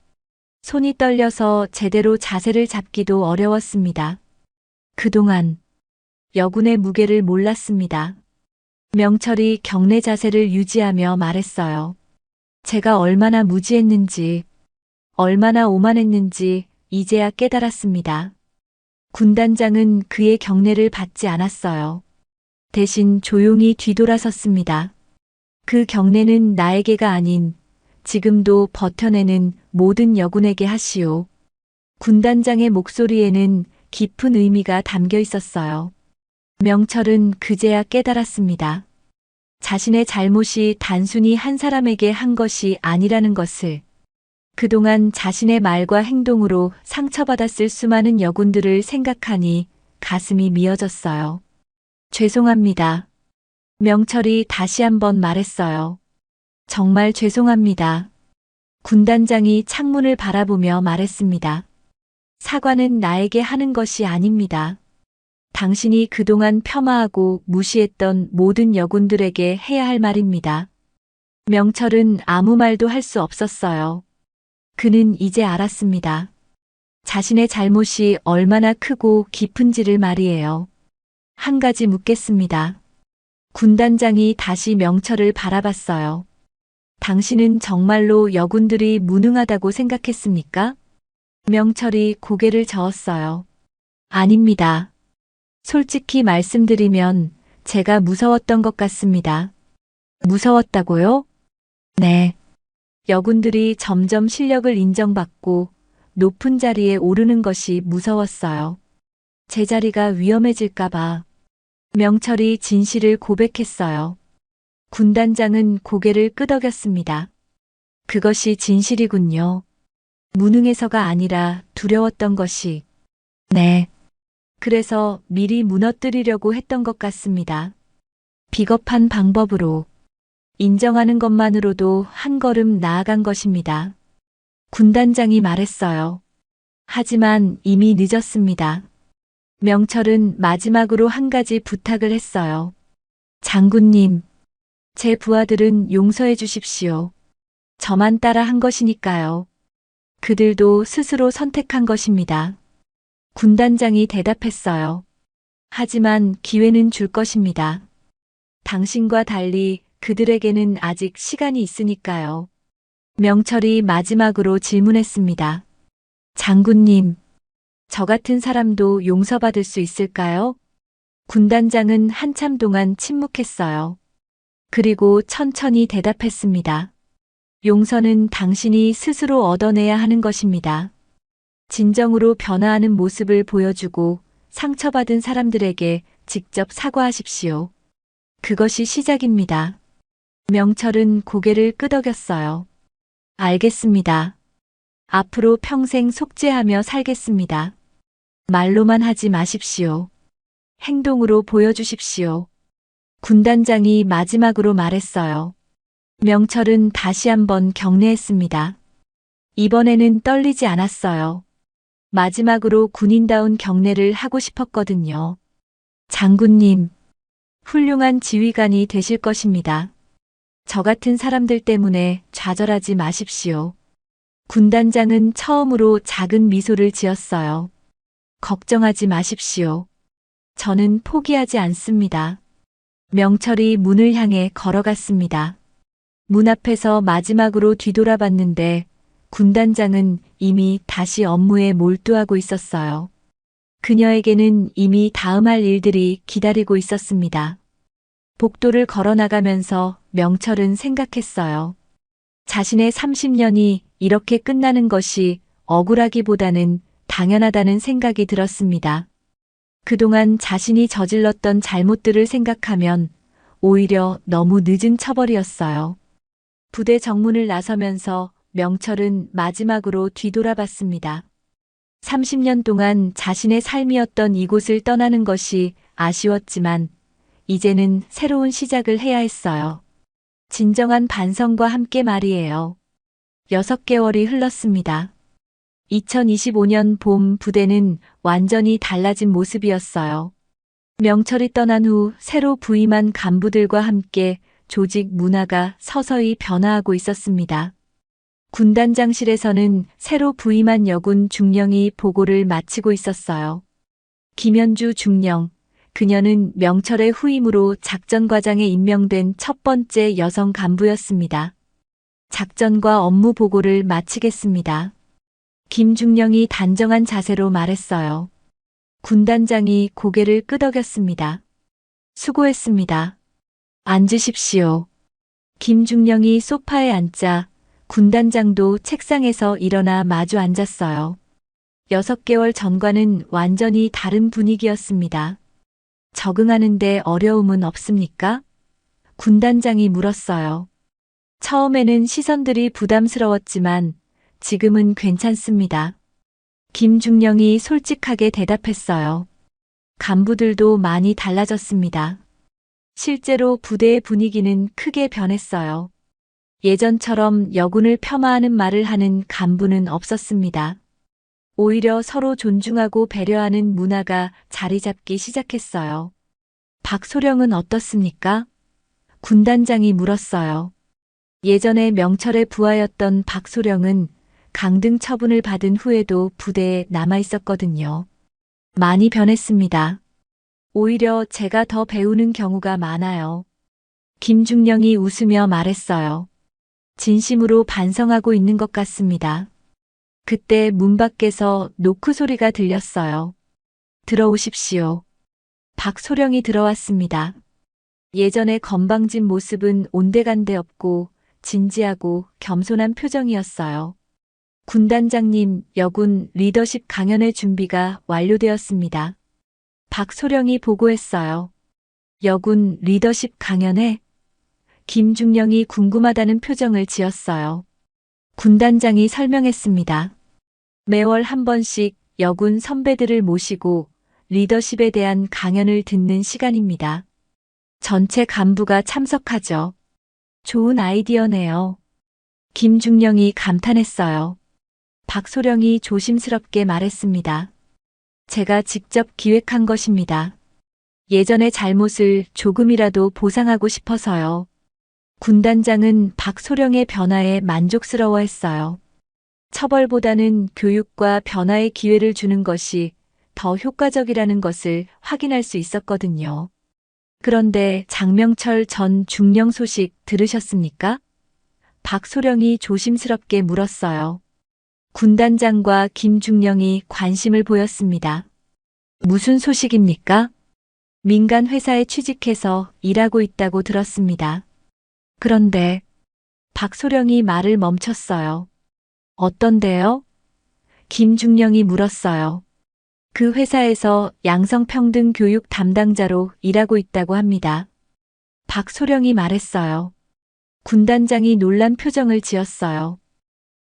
손이 떨려서 제대로 자세를 잡기도 어려웠습니다. 그동안 여군의 무게를 몰랐습니다. 명철이 경례 자세를 유지하며 말했어요. 제가 얼마나 무지했는지, 얼마나 오만했는지 이제야 깨달았습니다. 군단장은 그의 경례를 받지 않았어요. 대신 조용히 뒤돌아섰습니다. 그 경례는 나에게가 아닌 지금도 버텨내는 모든 여군에게 하시오. 군단장의 목소리에는 깊은 의미가 담겨 있었어요. 명철은 그제야 깨달았습니다. 자신의 잘못이 단순히 한 사람에게 한 것이 아니라는 것을. 그동안 자신의 말과 행동으로 상처받았을 수많은 여군들을 생각하니 가슴이 미어졌어요. 죄송합니다. 명철이 다시 한번 말했어요. 정말 죄송합니다. 군단장이 창문을 바라보며 말했습니다. 사과는 나에게 하는 것이 아닙니다. 당신이 그동안 폄하하고 무시했던 모든 여군들에게 해야 할 말입니다. 명철은 아무 말도 할 수 없었어요. 그는 이제 알았습니다. 자신의 잘못이 얼마나 크고 깊은지를 말이에요. 한 가지 묻겠습니다. 군단장이 다시 명철을 바라봤어요. 당신은 정말로 여군들이 무능하다고 생각했습니까? 명철이 고개를 저었어요. 아닙니다. 솔직히 말씀드리면 제가 무서웠던 것 같습니다. 무서웠다고요? 네. 여군들이 점점 실력을 인정받고 높은 자리에 오르는 것이 무서웠어요. 제 자리가 위험해질까봐. 명철이 진실을 고백했어요. 군단장은 고개를 끄덕였습니다. 그것이 진실이군요. 무능해서가 아니라 두려웠던 것이. 네. 그래서 미리 무너뜨리려고 했던 것 같습니다. 비겁한 방법으로. 인정하는 것만으로도 한 걸음 나아간 것입니다. 군단장이 말했어요. 하지만 이미 늦었습니다. 명철은 마지막으로 한 가지 부탁을 했어요. 장군님, 제 부하들은 용서해 주십시오. 저만 따라 한 것이니까요. 그들도 스스로 선택한 것입니다. 군단장이 대답했어요. 하지만 기회는 줄 것입니다. 당신과 달리 그들에게는 아직 시간이 있으니까요. 명철이 마지막으로 질문했습니다. 장군님, 저 같은 사람도 용서받을 수 있을까요? 군단장은 한참 동안 침묵했어요. 그리고 천천히 대답했습니다. 용서는 당신이 스스로 얻어내야 하는 것입니다. 진정으로 변화하는 모습을 보여주고 상처받은 사람들에게 직접 사과하십시오. 그것이 시작입니다. 명철은 고개를 끄덕였어요. 알겠습니다. 앞으로 평생 속죄하며 살겠습니다. 말로만 하지 마십시오. 행동으로 보여주십시오. 군단장이 마지막으로 말했어요. 명철은 다시 한번 경례했습니다. 이번에는 떨리지 않았어요. 마지막으로 군인다운 경례를 하고 싶었거든요. 장군님, 훌륭한 지휘관이 되실 것입니다. 저 같은 사람들 때문에 좌절하지 마십시오. 군단장은 처음으로 작은 미소를 지었어요. 걱정하지 마십시오. 저는 포기하지 않습니다. 명철이 문을 향해 걸어갔습니다. 문 앞에서 마지막으로 뒤돌아봤는데 군단장은 이미 다시 업무에 몰두하고 있었어요. 그녀에게는 이미 다음 할 일들이 기다리고 있었습니다. 복도를 걸어나가면서 명철은 생각했어요. 자신의 30년이 이렇게 끝나는 것이 억울하기보다는 당연하다는 생각이 들었습니다. 그동안 자신이 저질렀던 잘못들을 생각하면 오히려 너무 늦은 처벌이었어요. 부대 정문을 나서면서 명철은 마지막으로 뒤돌아봤습니다. 30년 동안 자신의 삶이었던 이곳을 떠나는 것이 아쉬웠지만 이제는 새로운 시작을 해야 했어요. 진정한 반성과 함께 말이에요. 6개월이 흘렀습니다. 2025년 봄 부대는 완전히 달라진 모습이었어요. 명철이 떠난 후 새로 부임한 간부들과 함께 조직 문화가 서서히 변화하고 있었습니다. 군단장실에서는 새로 부임한 여군 중령이 보고를 마치고 있었어요. 김현주 중령, 그녀는 명철의 후임으로 작전과장에 임명된 첫 번째 여성 간부였습니다. 작전과 업무 보고를 마치겠습니다. 김중령이 단정한 자세로 말했어요. 군단장이 고개를 끄덕였습니다. 수고했습니다. 앉으십시오. 김중령이 소파에 앉자 군단장도 책상에서 일어나 마주 앉았어요. 6개월 전과는 완전히 다른 분위기였습니다. 적응하는데 어려움은 없습니까? 군단장이 물었어요. 처음에는 시선들이 부담스러웠지만 지금은 괜찮습니다. 김중령이 솔직하게 대답했어요. 간부들도 많이 달라졌습니다. 실제로 부대의 분위기는 크게 변했어요. 예전처럼 여군을 폄하하는 말을 하는 간부는 없었습니다. 오히려 서로 존중하고 배려하는 문화가 자리 잡기 시작했어요. 박소령은 어떻습니까? 군단장이 물었어요. 예전에 명철의 부하였던 박소령은 강등 처분을 받은 후에도 부대에 남아 있었거든요. 많이 변했습니다. 오히려 제가 더 배우는 경우가 많아요. 김중령이 웃으며 말했어요. 진심으로 반성하고 있는 것 같습니다. 그때 문 밖에서 노크 소리가 들렸어요. 들어오십시오. 박소령이 들어왔습니다. 예전의 건방진 모습은 온데간데 없고 진지하고 겸손한 표정이었어요. 군단장님, 여군 리더십 강연의 준비가 완료되었습니다. 박소령이 보고했어요. 여군 리더십 강연회? 김중령이 궁금하다는 표정을 지었어요. 군단장이 설명했습니다. 매월 한 번씩 여군 선배들을 모시고 리더십에 대한 강연을 듣는 시간입니다. 전체 간부가 참석하죠. 좋은 아이디어네요. 김중령이 감탄했어요. 박소령이 조심스럽게 말했습니다. 제가 직접 기획한 것입니다. 예전의 잘못을 조금이라도 보상하고 싶어서요. 군단장은 박소령의 변화에 만족스러워했어요. 처벌보다는 교육과 변화의 기회를 주는 것이 더 효과적이라는 것을 확인할 수 있었거든요. 그런데 장명철 전 중령 소식 들으셨습니까? 박소령이 조심스럽게 물었어요. 군단장과 김중령이 관심을 보였습니다. 무슨 소식입니까? 민간 회사에 취직해서 일하고 있다고 들었습니다. 그런데 박소령이 말을 멈췄어요. 어떤데요? 김중령이 물었어요. 그 회사에서 양성평등 교육 담당자로 일하고 있다고 합니다. 박소령이 말했어요. 군단장이 놀란 표정을 지었어요.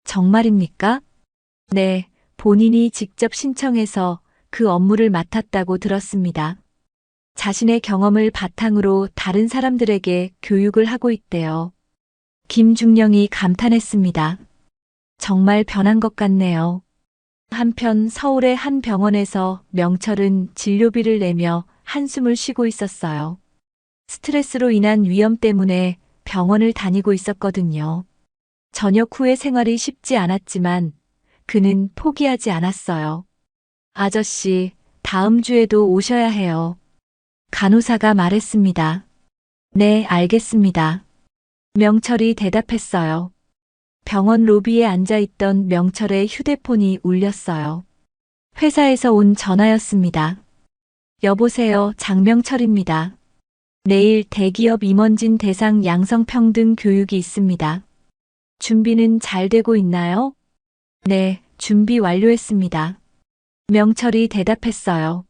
정말입니까? 네, 본인이 직접 신청해서 그 업무를 맡았다고 들었습니다. 자신의 경험을 바탕으로 다른 사람들에게 교육을 하고 있대요. 김중령이 감탄했습니다. 정말 변한 것 같네요. 한편 서울의 한 병원에서 명철은 진료비를 내며 한숨을 쉬고 있었어요. 스트레스로 인한 위험 때문에 병원을 다니고 있었거든요. 저녁 후의 생활이 쉽지 않았지만 그는 포기하지 않았어요. 아저씨, 다음 주에도 오셔야 해요. 간호사가 말했습니다. 네, 알겠습니다. 명철이 대답했어요. 병원 로비에 앉아있던 명철의 휴대폰이 울렸어요. 회사에서 온 전화였습니다. 여보세요, 장명철입니다. 내일 대기업 임원진 대상 양성평등 교육이 있습니다. 준비는 잘 되고 있나요? 네, 준비 완료했습니다. 명철이 대답했어요.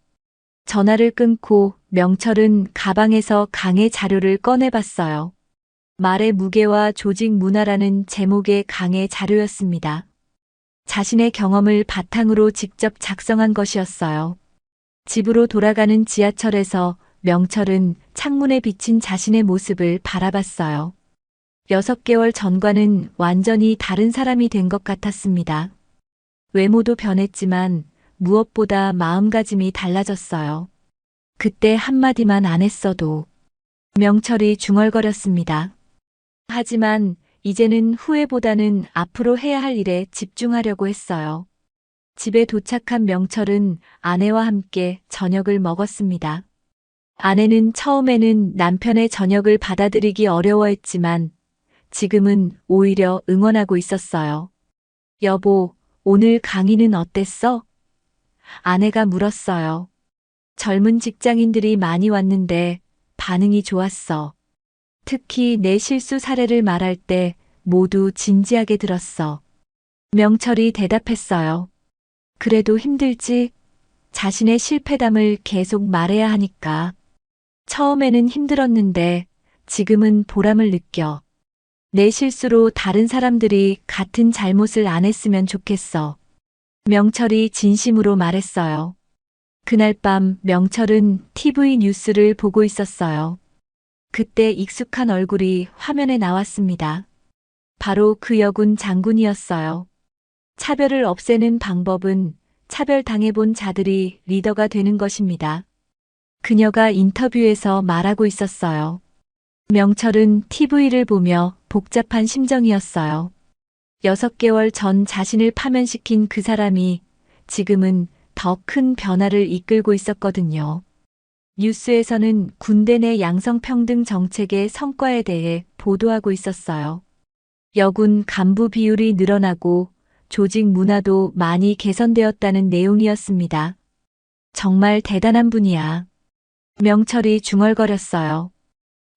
전화를 끊고 명철은 가방에서 강의 자료를 꺼내봤어요. 말의 무게와 조직 문화라는 제목의 강의 자료였습니다. 자신의 경험을 바탕으로 직접 작성한 것이었어요. 집으로 돌아가는 지하철에서 명철은 창문에 비친 자신의 모습을 바라봤어요. 6개월 전과는 완전히 다른 사람이 된 것 같았습니다. 외모도 변했지만 무엇보다 마음가짐이 달라졌어요. 그때 한마디만 안 했어도 명철이 중얼거렸습니다. 하지만 이제는 후회보다는 앞으로 해야 할 일에 집중하려고 했어요. 집에 도착한 명철은 아내와 함께 저녁을 먹었습니다. 아내는 처음에는 남편의 저녁을 받아들이기 어려워했지만 지금은 오히려 응원하고 있었어요. 여보, 오늘 강의는 어땠어? 아내가 물었어요. 젊은 직장인들이 많이 왔는데 반응이 좋았어. 특히 내 실수 사례를 말할 때 모두 진지하게 들었어. 명철이 대답했어요. 그래도 힘들지? 자신의 실패담을 계속 말해야 하니까. 처음에는 힘들었는데 지금은 보람을 느껴. 내 실수로 다른 사람들이 같은 잘못을 안 했으면 좋겠어. 명철이 진심으로 말했어요. 그날 밤 명철은 TV 뉴스를 보고 있었어요. 그때 익숙한 얼굴이 화면에 나왔습니다. 바로 그 여군 장군이었어요. 차별을 없애는 방법은 차별당해본 자들이 리더가 되는 것입니다. 그녀가 인터뷰에서 말하고 있었어요. 명철은 TV를 보며 복잡한 심정이었어요. 6개월 전 자신을 파면시킨 그 사람이 지금은 더 큰 변화를 이끌고 있었거든요. 뉴스에서는 군대 내 양성평등 정책의 성과에 대해 보도하고 있었어요. 여군 간부 비율이 늘어나고 조직 문화도 많이 개선되었다는 내용이었습니다. 정말 대단한 분이야. 명철이 중얼거렸어요.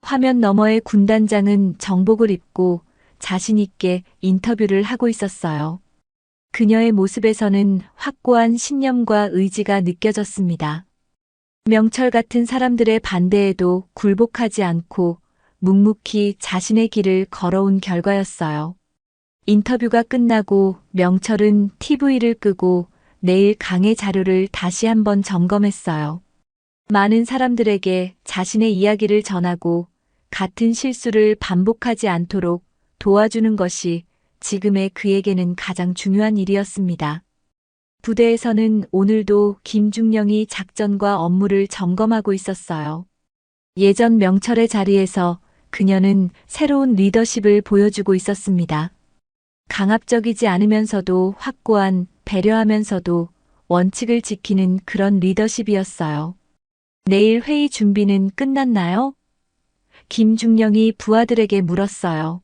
화면 너머의 군단장은 정복을 입고 자신 있게 인터뷰를 하고 있었어요. 그녀의 모습에서는 확고한 신념과 의지가 느껴졌습니다. 명철 같은 사람들의 반대에도 굴복하지 않고 묵묵히 자신의 길을 걸어온 결과였어요. 인터뷰가 끝나고 명철은 TV를 끄고 내일 강의 자료를 다시 한번 점검했어요. 많은 사람들에게 자신의 이야기를 전하고 같은 실수를 반복하지 않도록 도와주는 것이 지금의 그에게는 가장 중요한 일이었습니다. 부대에서는 오늘도 김중령이 작전과 업무를 점검하고 있었어요. 예전 명철의 자리에서 그녀는 새로운 리더십을 보여주고 있었습니다. 강압적이지 않으면서도 확고한, 배려하면서도 원칙을 지키는 그런 리더십이었어요. 내일 회의 준비는 끝났나요? 김중령이 부하들에게 물었어요.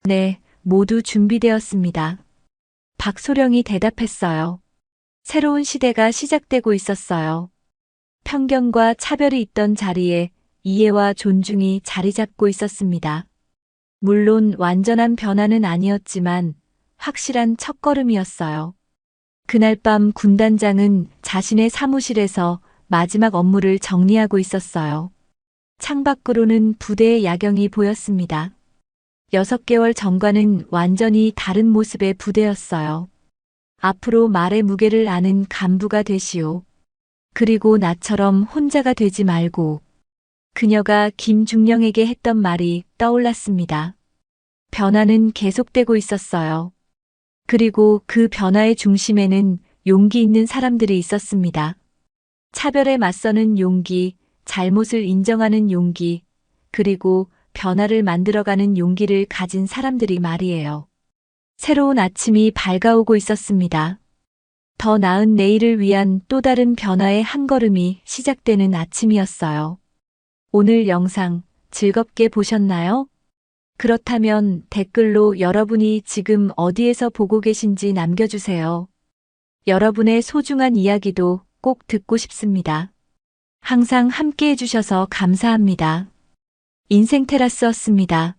네, 모두 준비되었습니다. 박소령이 대답했어요. 새로운 시대가 시작되고 있었어요. 편견과 차별이 있던 자리에 이해와 존중이 자리 잡고 있었습니다. 물론 완전한 변화는 아니었지만 확실한 첫걸음이었어요. 그날 밤 군단장은 자신의 사무실에서 마지막 업무를 정리하고 있었어요. 창밖으로는 부대의 야경이 보였습니다. 6개월 전과는 완전히 다른 모습의 부대였어요. 앞으로 말의 무게를 아는 간부가 되시오. 그리고 나처럼 혼자가 되지 말고. 그녀가 김중령에게 했던 말이 떠올랐습니다. 변화는 계속되고 있었어요. 그리고 그 변화의 중심에는 용기 있는 사람들이 있었습니다. 차별에 맞서는 용기, 잘못을 인정하는 용기, 그리고 변화를 만들어가는 용기를 가진 사람들이 말이에요. 새로운 아침이 밝아오고 있었습니다. 더 나은 내일을 위한 또 다른 변화의 한 걸음이 시작되는 아침이었어요. 오늘 영상 즐겁게 보셨나요? 그렇다면 댓글로 여러분이 지금 어디에서 보고 계신지 남겨주세요. 여러분의 소중한 이야기도 꼭 듣고 싶습니다. 항상 함께 해주셔서 감사합니다. 인생 테라스였습니다.